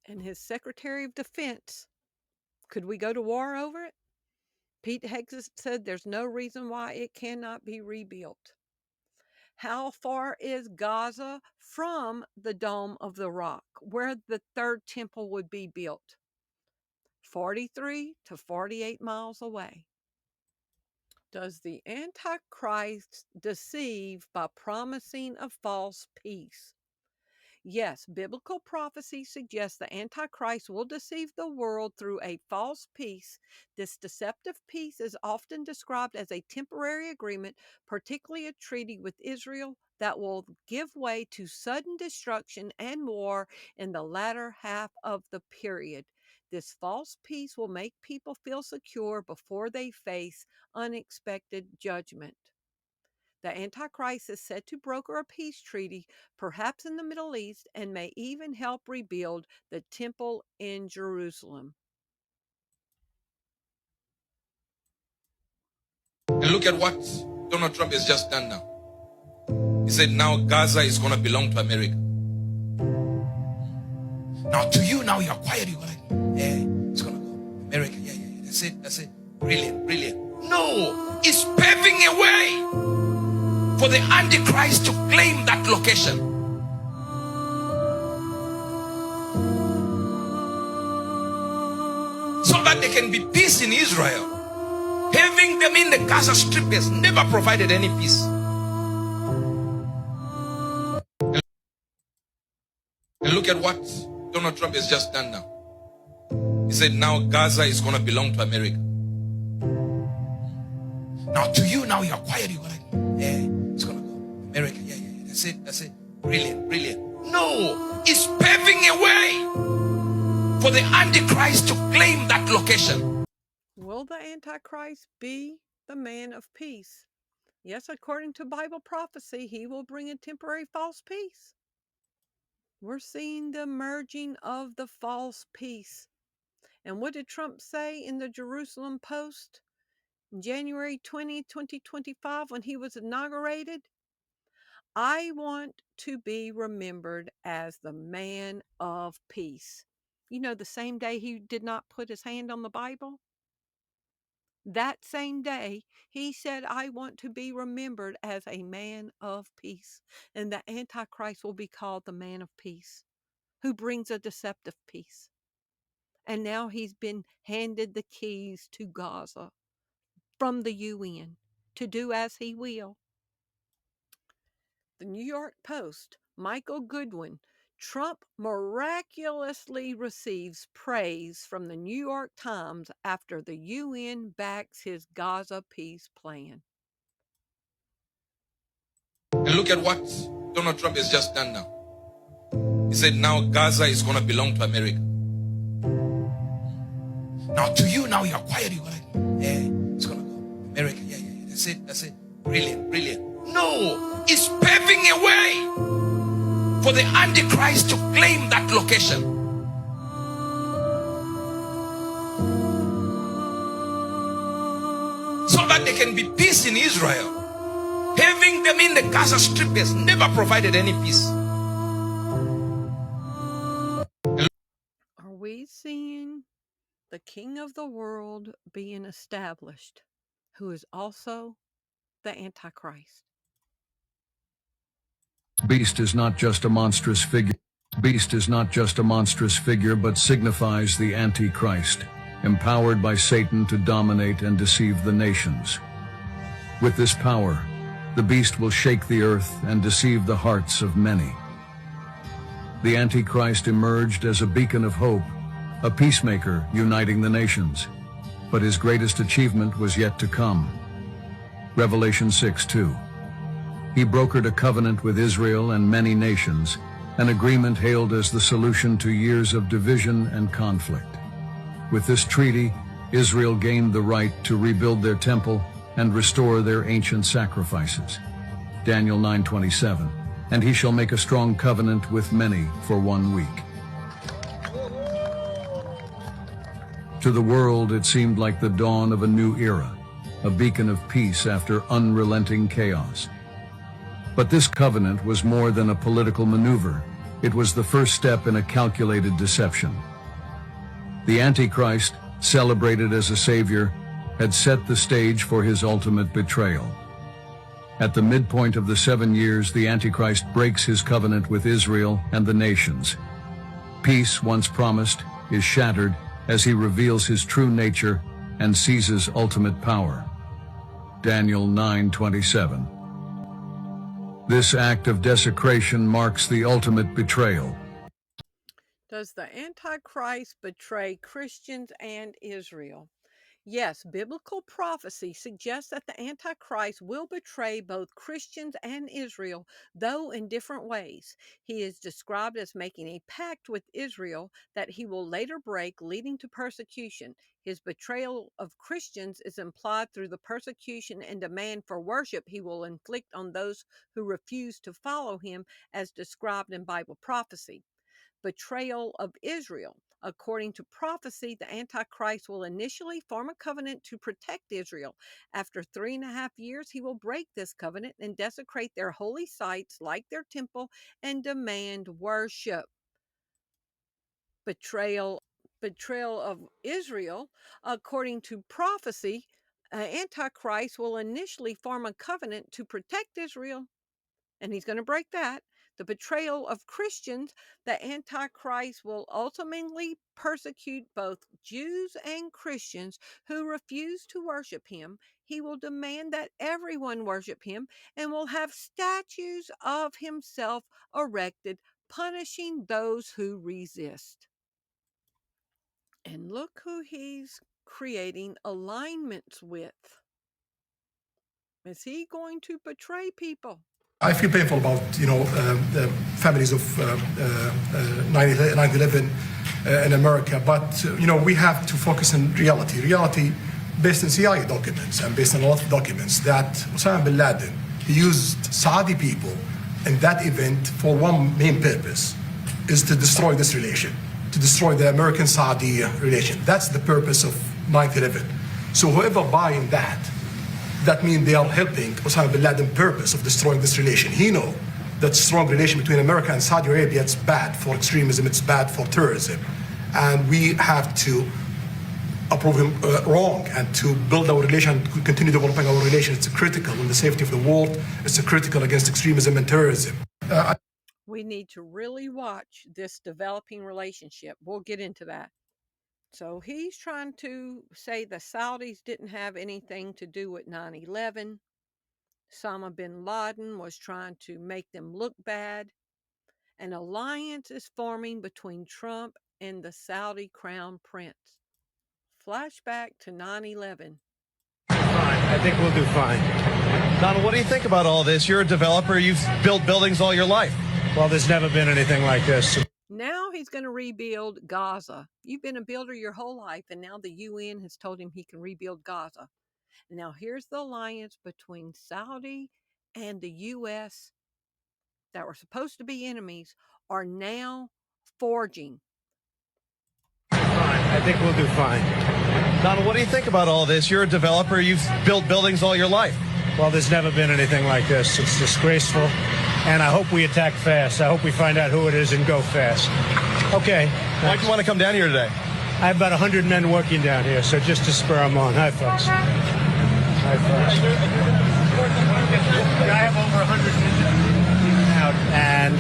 And his Secretary of Defense, could we go to war over it? Pete Hegseth said there's no reason why it cannot be rebuilt. How far is Gaza from the Dome of the Rock, where the third temple would be built? 43 to 48 miles away. Does the Antichrist deceive by promising a false peace? Yes, biblical prophecy suggests the Antichrist will deceive the world through a false peace. This deceptive peace is often described as a temporary agreement, particularly a treaty with Israel that will give way to sudden destruction and war in the latter half of the period. This false peace will make people feel secure before they face unexpected judgment. The Antichrist is said to broker a peace treaty, perhaps in the Middle East, and may even help rebuild the temple in Jerusalem. And look at what Donald Trump has just done now. He said now Gaza is going to belong to America. Now to you, now you're quiet. You're like, yeah, it's going to go. America, yeah. That's it. Brilliant. No, it's paving a way for the Antichrist to claim that location. So that there can be peace in Israel. Having them in the Gaza Strip has never provided any peace. And look at what Donald Trump has just done now. He said now Gaza is going to belong to America. Now to you, now you're quiet. You're like, yeah, it's going to go. America, yeah. That's it. Brilliant. No, it's paving a way for the Antichrist to claim that location. Will the Antichrist be the man of peace? Yes, according to Bible prophecy, he will bring a temporary false peace. We're seeing the merging of the false peace. And what did Trump say in the Jerusalem Post January 20, 2025, when he was inaugurated? I want to be remembered as the man of peace. You know, the same day he did not put his hand on the Bible, that same day, he said, I want to be remembered as a man of peace. And the Antichrist will be called the man of peace, who brings a deceptive peace. And now he's been handed the keys to Gaza from the UN to do as he will. The New York Post, Michael Goodwin, Trump miraculously receives praise from the New York Times after the UN backs his Gaza peace plan. And look at what Donald Trump has just done now. He said now Gaza is going to belong to America. Now to you, now you're quiet. You're like, it's going to go. America, yeah. That's it. Brilliant. No, it's paving a way for the Antichrist to claim that location. So that there can be peace in Israel. Having them in the Gaza Strip has never provided any peace. Are we seeing the king of the world being established, who is also the Antichrist? Beast is not just a monstrous figure. Beast is not just a monstrous figure, but signifies the Antichrist, empowered by Satan to dominate and deceive the nations. With this power, the beast will shake the earth and deceive the hearts of many. The Antichrist emerged as a beacon of hope, a peacemaker uniting the nations. But his greatest achievement was yet to come. Revelation 6:2. He brokered a covenant with Israel and many nations, an agreement hailed as the solution to years of division and conflict. With this treaty, Israel gained the right to rebuild their temple and restore their ancient sacrifices. Daniel 9:27. And he shall make a strong covenant with many for 1 week. To the world, it seemed like the dawn of a new era, a beacon of peace after unrelenting chaos. But this covenant was more than a political maneuver. It was the first step in a calculated deception. The Antichrist, celebrated as a savior, had set the stage for his ultimate betrayal. At the midpoint of the 7 years, the Antichrist breaks his covenant with Israel and the nations. Peace, once promised, is shattered as he reveals his true nature and seizes ultimate power. Daniel 9:27. This act of desecration marks the ultimate betrayal. Does the Antichrist betray Christians and Israel? Yes, biblical prophecy suggests that the Antichrist will betray both Christians and Israel, though in different ways. He is described as making a pact with Israel that he will later break, leading to persecution. His betrayal of Christians is implied through the persecution and demand for worship he will inflict on those who refuse to follow him, as described in Bible prophecy. Betrayal of Israel. According to prophecy, the Antichrist will initially form a covenant to protect Israel. After 3.5 years, he will break this covenant and desecrate their holy sites like their temple and demand worship. Betrayal of Israel. According to prophecy, Antichrist will initially form a covenant to protect Israel, and he's going to break that. The betrayal of Christians, the Antichrist will ultimately persecute both Jews and Christians who refuse to worship him. He will demand that everyone worship him and will have statues of himself erected, punishing those who resist. And look who he's creating alignments with. Is he going to betray people? I feel painful about the families of 9/11 in America, but we have to focus on reality. Reality based on CIA documents and based on a lot of documents that Osama bin Laden, he used Saudi people in that event for one main purpose, is to destroy this relation, to destroy the American-Saudi relation. That's the purpose of 9/11. So whoever buying that means they are helping Osama bin Laden's purpose of destroying this relation. He knows that strong relation between America and Saudi Arabia, it's bad for extremism, it's bad for terrorism. And we have to approve him wrong and to build our relation, continue developing our relation. It's critical in the safety of the world. It's critical against extremism and terrorism. We need to really watch this developing relationship. We'll get into that. So he's trying to say the Saudis didn't have anything to do with 9/11. Osama bin Laden was trying to make them look bad. An alliance is forming between Trump and the Saudi crown prince. Flashback to 9/11. At think we'll do fine. Donald, what do you think about all this? You're a developer. You've built buildings all your life. Well, there's never been anything like this. Now he's going to rebuild Gaza. You've been a builder your whole life, and now the UN has told him he can rebuild Gaza. Now here's the alliance between Saudi and the U.S. that were supposed to be enemies are now forging. I think we'll do fine. Donald, what do you think about all this? You're a developer. You've built buildings all your life. Well, there's never been anything like this. It's disgraceful, and I hope we attack fast. I hope we find out who it is and go fast. Okay. Why do you want to come down here today? I have about 100 men working down here, so just to spur them on. Hi, folks. Hi, folks. I have over 100 men out, and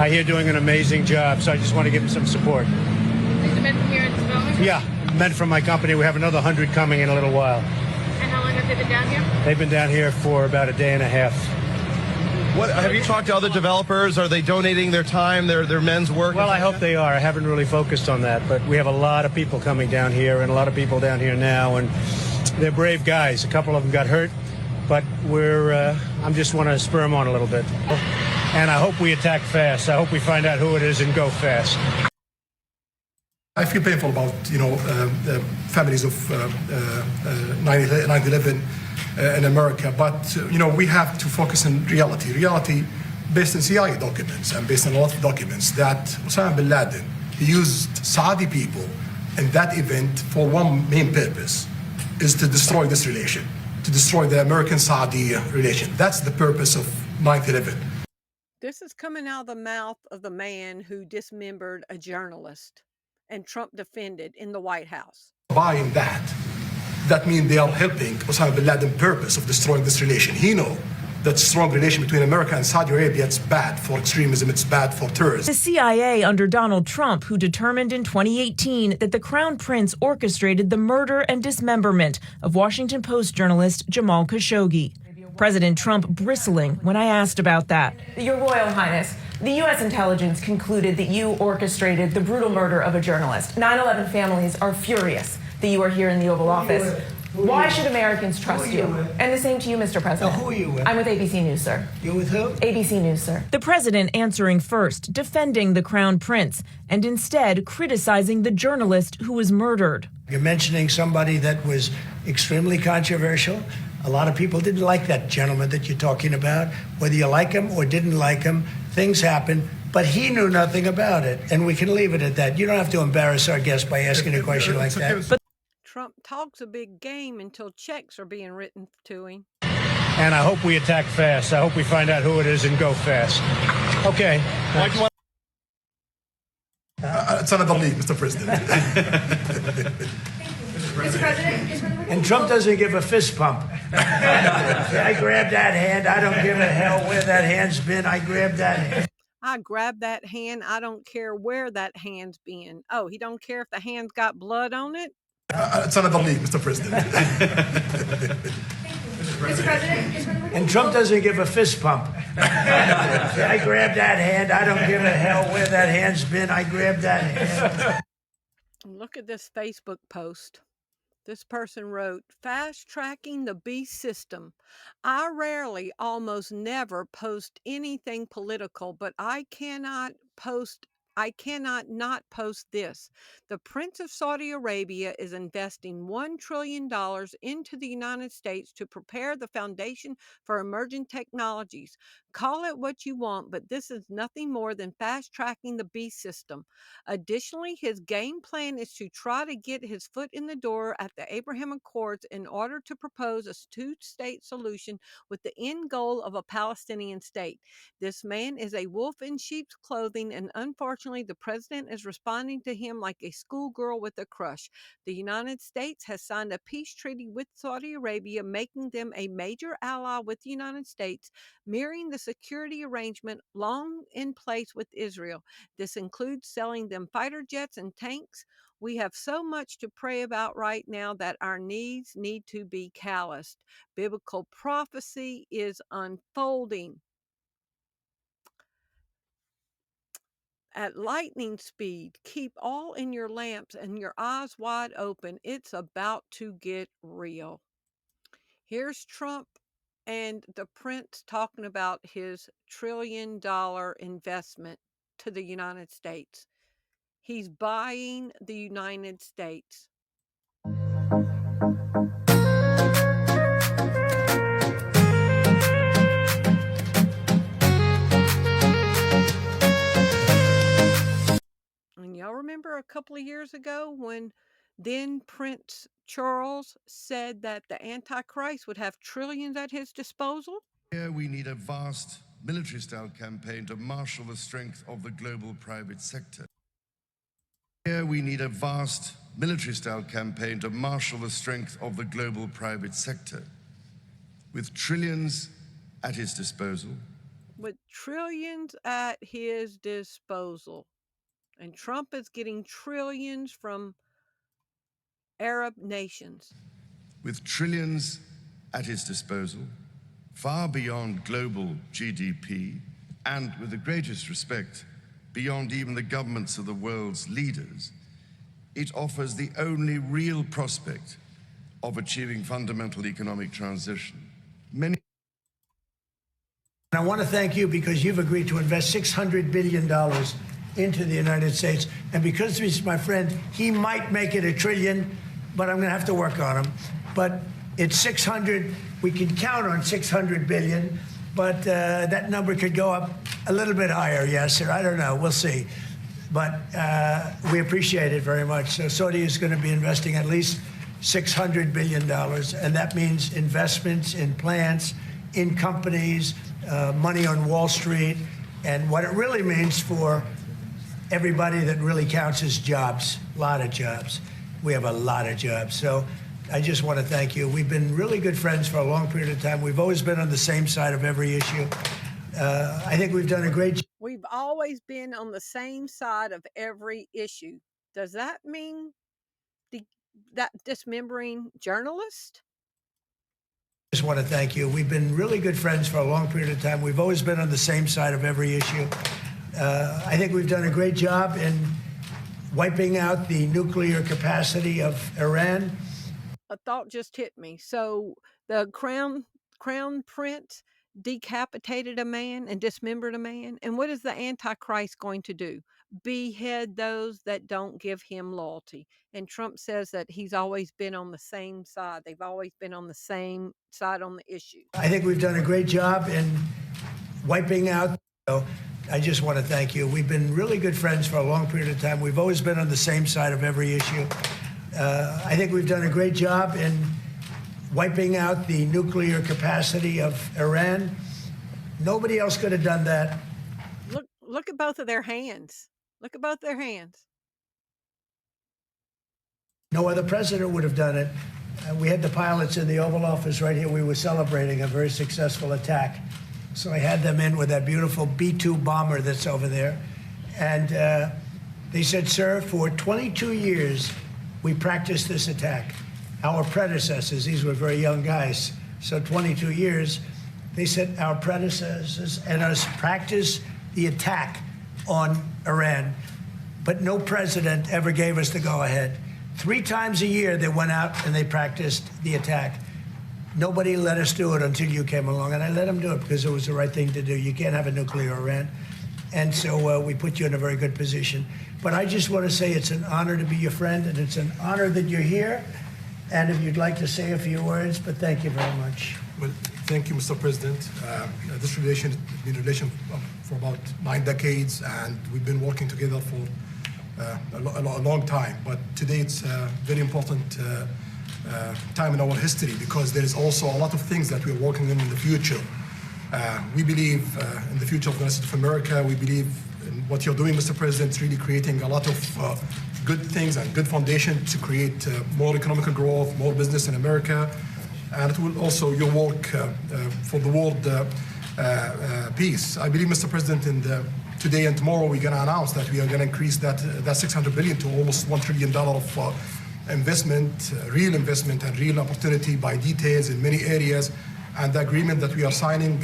I hear doing an amazing job, so I just want to give them some support. These are men from here in development? Yeah, men from my company. We have another 100 coming in a little while. And how long have they been down here? They've been down here for about a day and a half. What have you talked to other developers? Are they donating their time, their men's work? Well, I hope they are. I haven't really focused on that, but we have a lot of people coming down here and a lot of people down here now, and they're brave guys. A couple of them got hurt, but I'm just want to spur them on a little bit. And I hope we attack fast. I hope we find out who it is and go fast. I feel painful about, the families of 9/11 in America, but, we have to focus on reality. Reality based on CIA documents and based on a lot of documents that Osama bin Laden used Saudi people in that event for one main purpose, is to destroy this relation, to destroy the American-Saudi relation. That's the purpose of 9/11. This is coming out of the mouth of the man who dismembered a journalist and Trump defended in the White House. Buying that means they are helping Osama bin Laden's purpose of destroying this relation. He knows that strong relation between America and Saudi Arabia, it's bad for extremism, it's bad for terrorism. The CIA under Donald Trump, who determined in 2018 that the Crown Prince orchestrated the murder and dismemberment of Washington Post journalist Jamal Khashoggi. President Trump bristling when I asked about that. Your Royal Highness, the U.S. intelligence concluded that you orchestrated the brutal murder of a journalist. 9/11 families are furious that you are here in the Oval Office. Why should Americans trust you? And the same to you, Mr. President. Now, who are you with? I'm with ABC News, sir. You're with who? ABC News, sir. The president answering first, defending the Crown Prince, and instead criticizing the journalist who was murdered. You're mentioning somebody that was extremely controversial. A lot of people didn't like that gentleman that you're talking about. Whether you like him or didn't like him, things happen. But he knew nothing about it, and we can leave it at that. You don't have to embarrass our guest by asking a question like that. But Trump talks a big game until checks are being written to him. And I hope we attack fast. I hope we find out who it is and go fast. Okay. It's another league, Mr. President. Mr. President? And Trump doesn't give a fist pump. I grabbed that hand. I don't give a hell where that hand's been. I grabbed that hand. I grab that hand. I don't care where that hand's been. Oh, he don't care if the hand's got blood on it? It's another league, Mr. President. Mr. President? And Trump doesn't give a fist pump. I grabbed that hand. I don't give a hell where that hand's been. I grabbed that hand. Look at this Facebook post. This person wrote, fast tracking the beast system. I rarely, almost never post anything political, but I cannot not post this. The Prince of Saudi Arabia is investing $1 trillion into the United States to prepare the foundation for emerging technologies. Call it what you want, but this is nothing more than fast tracking the beast system. Additionally, his game plan is to try to get his foot in the door at the Abraham Accords in order to propose a two-state solution with the end goal of a Palestinian state. This man is a wolf in sheep's clothing, and unfortunately, the president is responding to him like a schoolgirl with a crush. The United States has signed a peace treaty with Saudi Arabia, making them a major ally with the United States, mirroring the security arrangement long in place with Israel. This includes selling them fighter jets and tanks. We have so much to pray about right now that our needs need to be calloused. Biblical prophecy is unfolding at lightning speed. Keep all in your lamps and your eyes wide open. It's about to get real. Here's Trump and the prince talking about his trillion-dollar investment to the United States. He's buying the United States. And y'all remember a couple of years ago when then Prince Charles said that the Antichrist would have trillions at his disposal? Here we need a vast military-style campaign to marshal the strength of the global private sector. Here we need a vast military-style campaign to marshal the strength of the global private sector. With trillions at his disposal. With trillions at his disposal. And Trump is getting trillions from Arab nations. With trillions at his disposal, far beyond global GDP, and with the greatest respect, beyond even the governments of the world's leaders, it offers the only real prospect of achieving fundamental economic transition. I want to thank you because you've agreed to invest $600 billion into the United States. And because he's my friend, he might make it $1 trillion, but I'm going to have to work on him. But it's 600. We can count on 600 billion, but that number could go up a little bit higher. Yes, or I don't know. We'll see. But we appreciate it very much. So Saudi is going to be investing at least $600 billion, and that means investments in plants, in companies, money on Wall Street, and what it really means for everybody that really counts is jobs, a lot of jobs. We have a lot of jobs. So I just want to thank you. We've been really good friends for a long period of time. We've always been on the same side of every issue. I think we've done a great job. We've always been on the same side of every issue. Does that mean that dismembering journalists? I just want to thank you. We've been really good friends for a long period of time. We've always been on the same side of every issue. I think we've done a great job in wiping out the nuclear capacity of Iran. A thought just hit me. So the crown prince decapitated a man and dismembered a man. And what is the Antichrist going to do? Behead those that don't give him loyalty. And Trump says that he's always been on the same side. They've always been on the same side on the issue. I think we've done a great job in wiping out. I just want to thank you. We've been really good friends for a long period of time. We've always been on the same side of every issue. I think we've done a great job in wiping out the nuclear capacity of Iran. Nobody else could have done that. Look at both of their hands. Look at both their hands. No other president would have done it. We had the pilots in the Oval Office right here. We were celebrating a very successful attack. So I had them in with that beautiful B-2 bomber that's over there. And they said, sir, for 22 years, we practiced this attack. Our predecessors, these were very young guys, so 22 years, they said our predecessors and us practiced the attack on Iran, but no president ever gave us the go-ahead. 3 times a year they went out and they practiced the attack. Nobody let us do it until you came along, and I let them do it because it was the right thing to do. You can't have a nuclear Iran. And so we put you in a very good position. But I just want to say it's an honor to be your friend, and it's an honor that you're here. And if you'd like to say a few words, but thank you very much. Well, thank you, Mr. President. This relation has been a relation for about 9 decades, and we've been working together for a long time. But today it's a very important time in our history because there is also a lot of things that we're working on in the future. We believe in the future of the United States of America. We believe in what you're doing, Mr. President, really creating a lot of good things and good foundation to create more economic growth, more business in America. And it will also your work for the world peace. I believe, Mr. President, today and tomorrow we're going to announce that we are going to increase that $600 billion to almost $1 trillion of investment, real investment and real opportunity by details in many areas. And the agreement that we are signing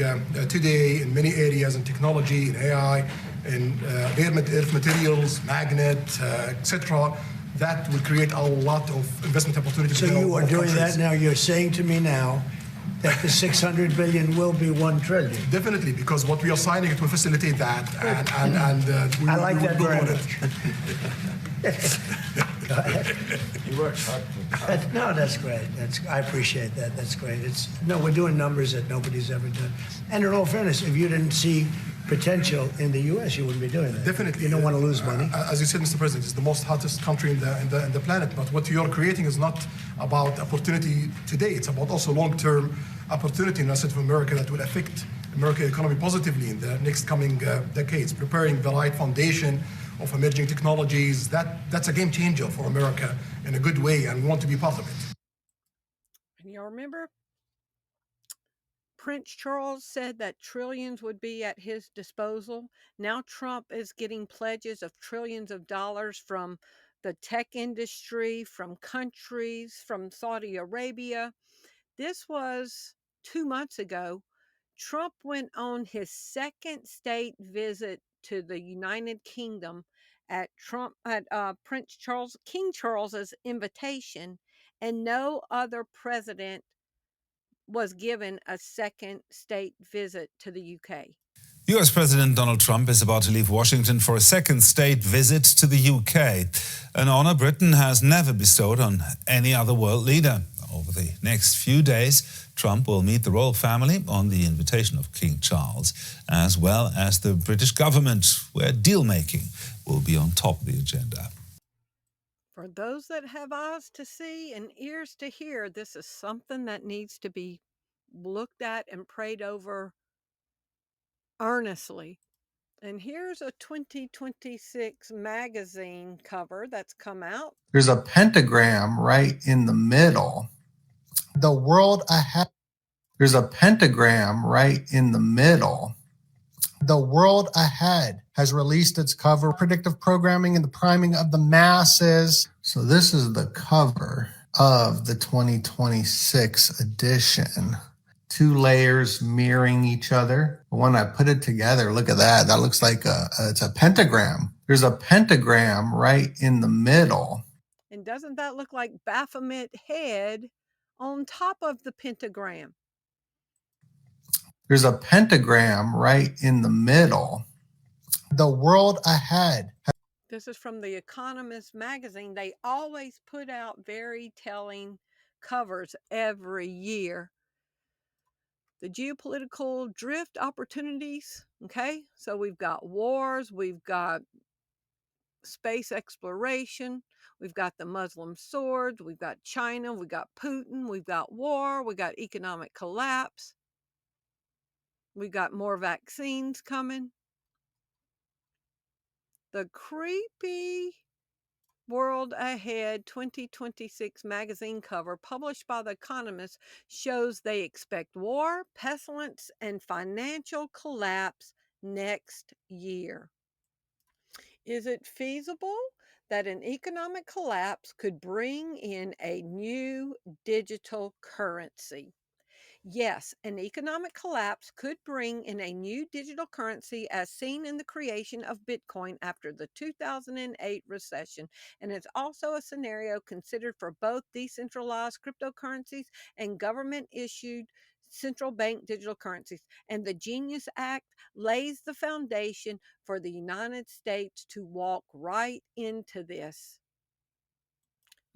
today in many areas in technology, in AI, in earth materials, magnet, etc., that will create a lot of investment opportunities. So you are doing that now. You're saying to me now that the 600 billion will be 1 trillion. Definitely, because what we are signing, it will facilitate that, and I like that very on much. Go ahead. You worked hard. No, that's great. I appreciate that. That's great. We're doing numbers that nobody's ever done. And in all fairness, if you didn't see potential in the U.S., you wouldn't be doing that. Definitely. You don't want to lose money. As you said, Mr. President, it's the most hottest country in the planet. But what you're creating is not about opportunity today. It's about also long-term opportunity in the United States of America that will affect American economy positively in the next coming decades, preparing the right foundation of emerging technologies. That's a game changer for America in a good way, and we want to be part of it. And y'all remember? Prince Charles said that trillions would be at his disposal. Now Trump is getting pledges of trillions of dollars from the tech industry, from countries, from Saudi Arabia. This was 2 months ago. Trump went on his second state visit to the United Kingdom at King Charles's invitation, and no other president was given a second state visit to the UK. US President Donald Trump is about to leave Washington for a second state visit to the UK, an honor Britain has never bestowed on any other world leader. Over the next few days, Trump will meet the royal family on the invitation of King Charles, as well as the British government, where deal-making will be on top of the agenda. For those that have eyes to see and ears to hear, this is something that needs to be looked at and prayed over earnestly. And here's a 2026 magazine cover that's come out. There's a pentagram right in the middle. The world ahead. There's a pentagram right in the middle. The world ahead has released its cover, predictive programming and the priming of the masses. So this is the cover of the 2026 edition. 2 layers mirroring each other. When I put it together, look at that. That looks like it's a pentagram. There's a pentagram right in the middle. And doesn't that look like Baphomet head on top of the pentagram? There's a pentagram right in the middle. The world ahead. This is from The Economist magazine. They always put out very telling covers every year. The geopolitical drift opportunities, okay? So we've got wars, we've got space exploration, we've got the Muslim swords, we've got China, we've got Putin, we've got war, we've got economic collapse, we've got more vaccines coming. The creepy World Ahead 2026 magazine cover published by The Economist shows they expect war, pestilence, and financial collapse next year. Is it feasible that an economic collapse could bring in a new digital currency? Yes, an economic collapse could bring in a new digital currency as seen in the creation of Bitcoin after the 2008 recession. And it's also a scenario considered for both decentralized cryptocurrencies and government-issued central bank digital currencies. And the Genius Act lays the foundation for the United States to walk right into this.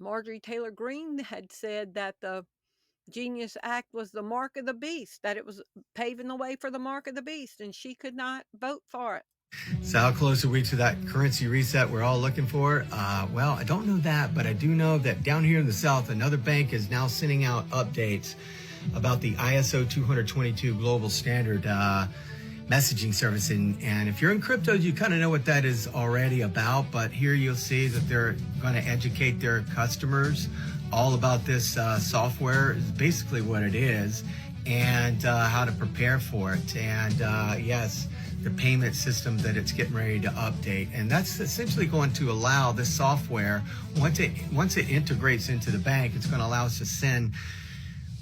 Marjorie Taylor Greene had said that the Genius Act was the mark of the beast, that it was paving the way for the mark of the beast, and she could not vote for it. So how close are we to that currency reset we're all looking for? Well, I don't know that, but I do know that down here in the South, another bank is now sending out updates about the ISO 222 global standard messaging service. And if you're in crypto, you kind of know what that is already about, but here you'll see that they're going to educate their customers all about this software, is basically what it is, and how to prepare for it. And yes, the payment system that it's getting ready to update. And that's essentially going to allow this software, once it integrates into the bank, it's going to allow us to send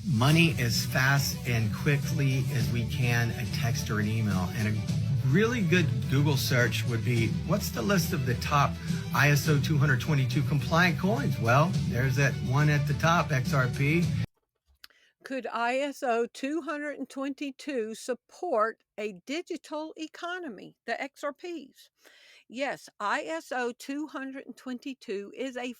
money as fast and quickly as we can, a text or an email. And a really good Google search would be, what's the list of the top ISO 222 compliant coins? Well, there's that one at the top, XRP. Could ISO 222 support a digital economy, the XRPs? Yes, ISO 222 is a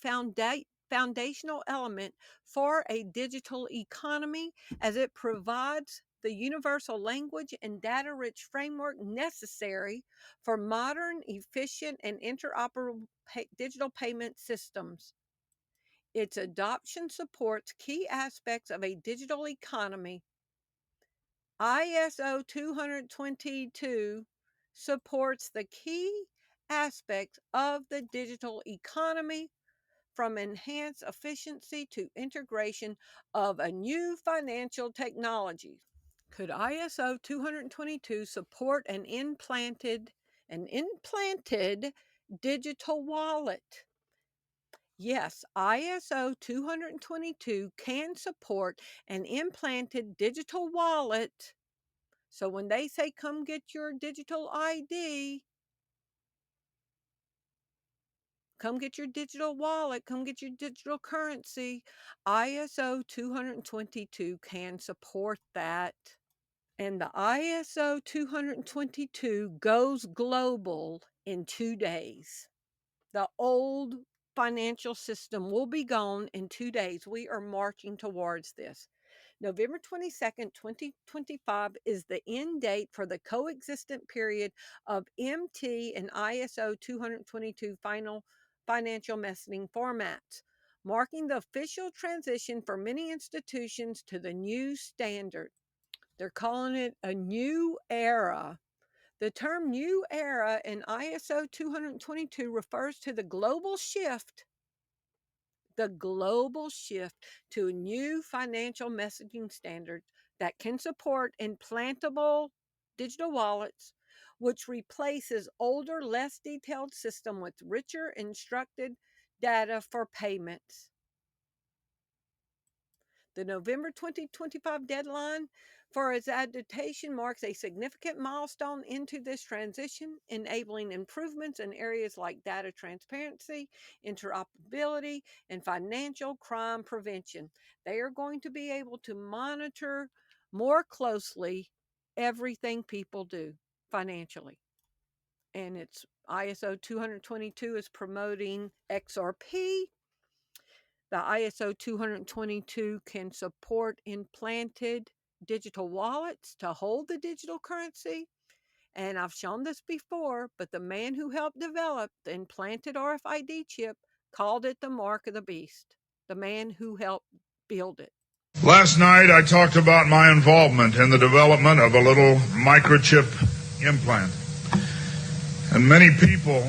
foundational element for a digital economy as it provides the universal language and data rich framework necessary for modern, efficient, and interoperable digital payment systems. Its adoption supports key aspects of a digital economy. ISO 222 supports the key aspects of the digital economy, from enhanced efficiency to integration of a new financial technologies. Could ISO 222 support an implanted digital wallet? Yes, ISO 222 can support an implanted digital wallet. So when they say come get your digital ID, come get your digital wallet, come get your digital currency, ISO 222 can support that. And the ISO 222 goes global in 2 days. The old financial system will be gone in 2 days. We are marching towards this. November 22nd, 2025 is the end date for the coexistent period of MT and ISO 222 final financial messaging formats, marking the official transition for many institutions to the new standard. They're calling it a new era. The term new era in ISO 222 refers to the global shift to a new financial messaging standard that can support implantable digital wallets, which replaces older, less detailed system with richer instructed data for payments. The November 2025 deadline for its adaptation marks a significant milestone into this transition, enabling improvements in areas like data transparency, interoperability, and financial crime prevention. They are going to be able to monitor more closely everything people do financially. And it's ISO 222 is promoting XRP. The ISO 222 can support implanted digital wallets to hold the digital currency. And I've shown this before, but the man who helped develop the implanted RFID chip called it the mark of the beast. The man who helped build it. Last night I talked about my involvement in the development of a little microchip implant. And many people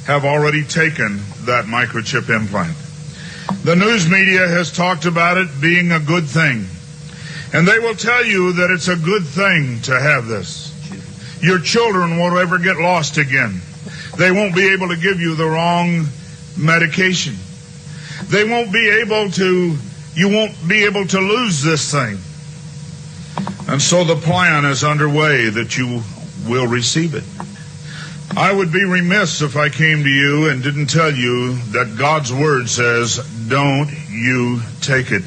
have already taken that microchip implant. The news media has talked about it being a good thing. And they will tell you that it's a good thing to have this. Your children won't ever get lost again. They won't be able to give you the wrong medication. You won't be able to lose this thing. And so the plan is underway that you will receive it. I would be remiss if I came to you and didn't tell you that God's word says, don't you take it.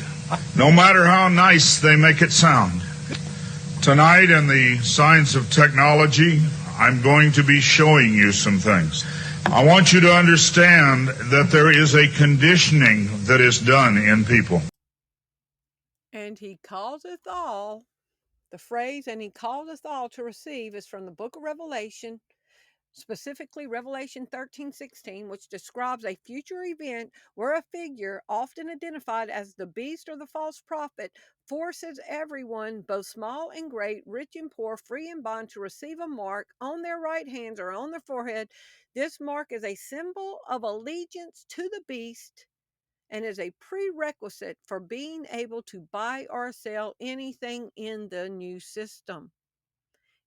No matter how nice they make it sound. Tonight in the Science of Technology, I'm going to be showing you some things. I want you to understand that there is a conditioning that is done in people. And he causeth all, the phrase, and he causeth all to receive is from the book of Revelation, specifically Revelation 13:16, which describes a future event where a figure, often identified as the beast or the false prophet, forces everyone, both small and great, rich and poor, free and bond, to receive a mark on their right hands or on their forehead. This mark is a symbol of allegiance to the beast and is a prerequisite for being able to buy or sell anything in the new system.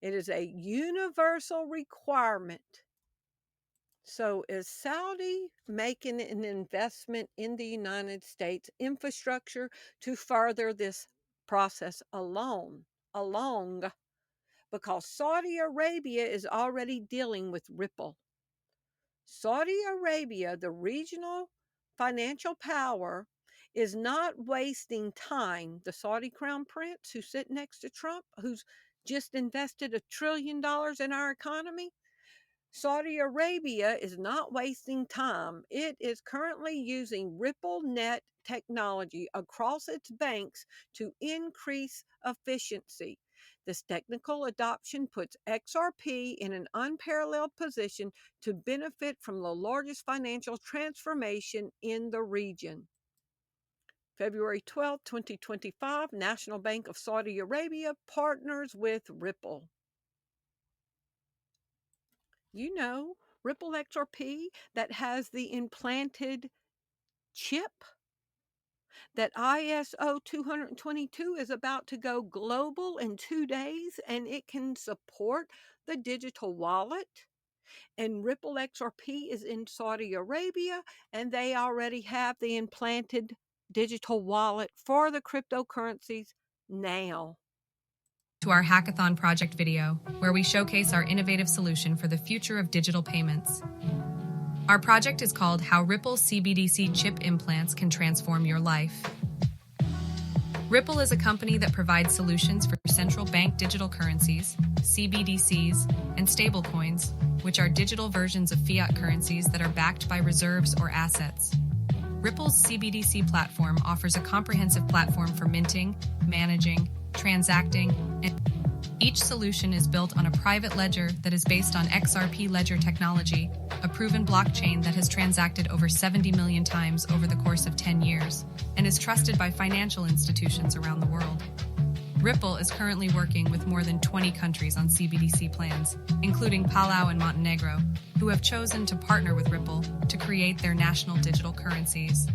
It is a universal requirement. So is Saudi making an investment in the United States infrastructure to further this process along? Because Saudi Arabia is already dealing with Ripple. Saudi Arabia, the regional financial power, is not wasting time. The Saudi crown prince who sits next to Trump, who's just invested $1 trillion in our economy, Saudi Arabia is not wasting time. It is currently using RippleNet technology across its banks to increase efficiency. This technical adoption puts XRP in an unparalleled position to benefit from the largest financial transformation in the region. February 12, 2025, National Bank of Saudi Arabia partners with Ripple. You know, Ripple XRP that has the implanted chip, that ISO 222 is about to go global in 2 days, and it can support the digital wallet. And Ripple XRP is in Saudi Arabia, and they already have the implanted digital wallet for the cryptocurrencies now. To our Hackathon project video, where we showcase our innovative solution for the future of digital payments. Our project is called How Ripple CBDC Chip Implants Can Transform Your Life. Ripple is a company that provides solutions for central bank digital currencies, CBDCs, and stablecoins, which are digital versions of fiat currencies that are backed by reserves or assets. Ripple's CBDC platform offers a comprehensive platform for minting, managing, transacting, and each solution is built on a private ledger that is based on XRP ledger technology, a proven blockchain that has transacted over 70 million times over the course of 10 years, and is trusted by financial institutions around the world. Ripple is currently working with more than 20 countries on CBDC plans, including Palau and Montenegro, who have chosen to partner with Ripple to create their national digital currencies.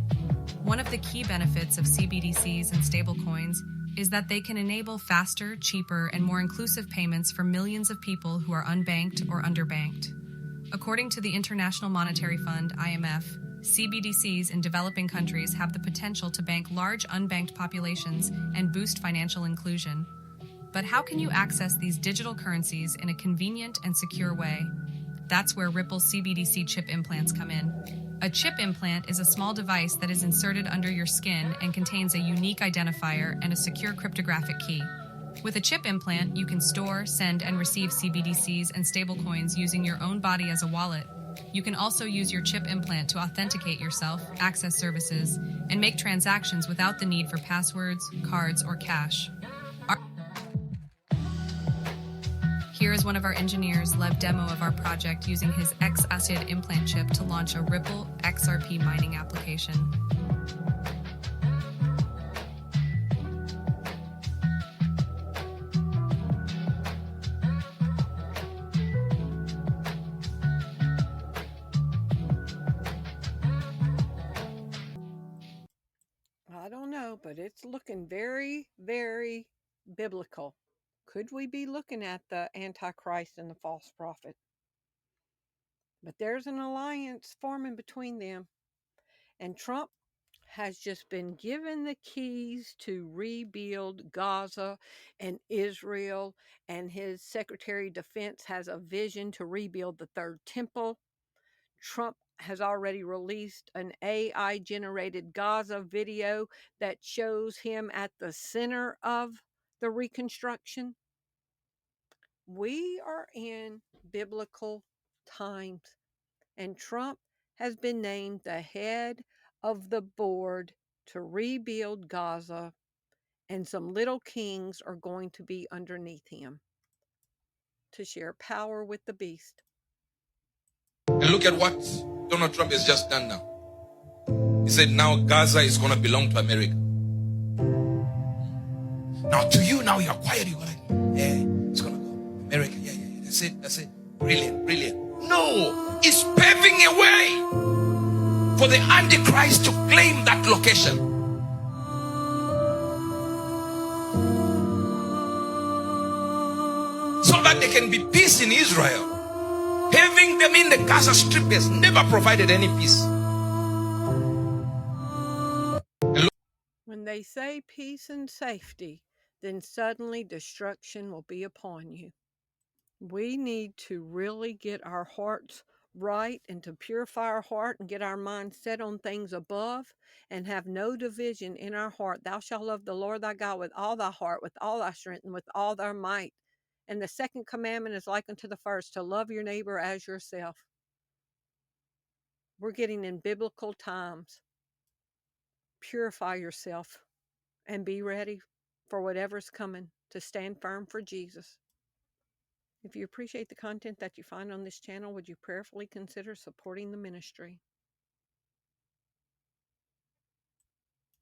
One of the key benefits of CBDCs and stablecoins is that they can enable faster, cheaper, and more inclusive payments for millions of people who are unbanked or underbanked. According to the International Monetary Fund, IMF, CBDCs in developing countries have the potential to bank large unbanked populations and boost financial inclusion. But how can you access these digital currencies in a convenient and secure way? That's where Ripple CBDC chip implants come in. A chip implant is a small device that is inserted under your skin and contains a unique identifier and a secure cryptographic key. With a chip implant, you can store, send, and receive CBDCs and stablecoins using your own body as a wallet. You can also use your chip implant to authenticate yourself, access services, and make transactions without the need for passwords, cards, or cash. Here is one of our engineers' live demo of our project using his X-Acid implant chip to launch a Ripple XRP mining application. I don't know, but it's looking very, very biblical. Could we be looking at the Antichrist and the false prophet? But there's an alliance forming between them. And Trump has just been given the keys to rebuild Gaza and Israel, and his Secretary of Defense has a vision to rebuild the Third Temple. Trump has already released an AI generated Gaza video that shows him at the center of the reconstruction. We are in biblical times, and Trump has been named the head of the board to rebuild Gaza, and some little kings are going to be underneath him to share power with the beast. And look at what Donald Trump has just done now. He said now Gaza is going to belong to America. Now to you, now you're quiet. You're like, yeah, it's going to go. America, yeah. That's it. Brilliant. No, it's paving a way for the Antichrist to claim that location. So that there can be peace in Israel. Having them in the Gaza Strip has never provided any peace. When they say peace and safety, then suddenly destruction will be upon you. We need to really get our hearts right and to purify our heart and get our mind set on things above and have no division in our heart. Thou shalt love the Lord thy God with all thy heart, with all thy strength, and with all thy might. And the second commandment is like unto the first, to love your neighbor as yourself. We're getting in biblical times. Purify yourself and be ready for whatever's coming to stand firm for Jesus. If you appreciate the content that you find on this channel, would you prayerfully consider supporting the ministry?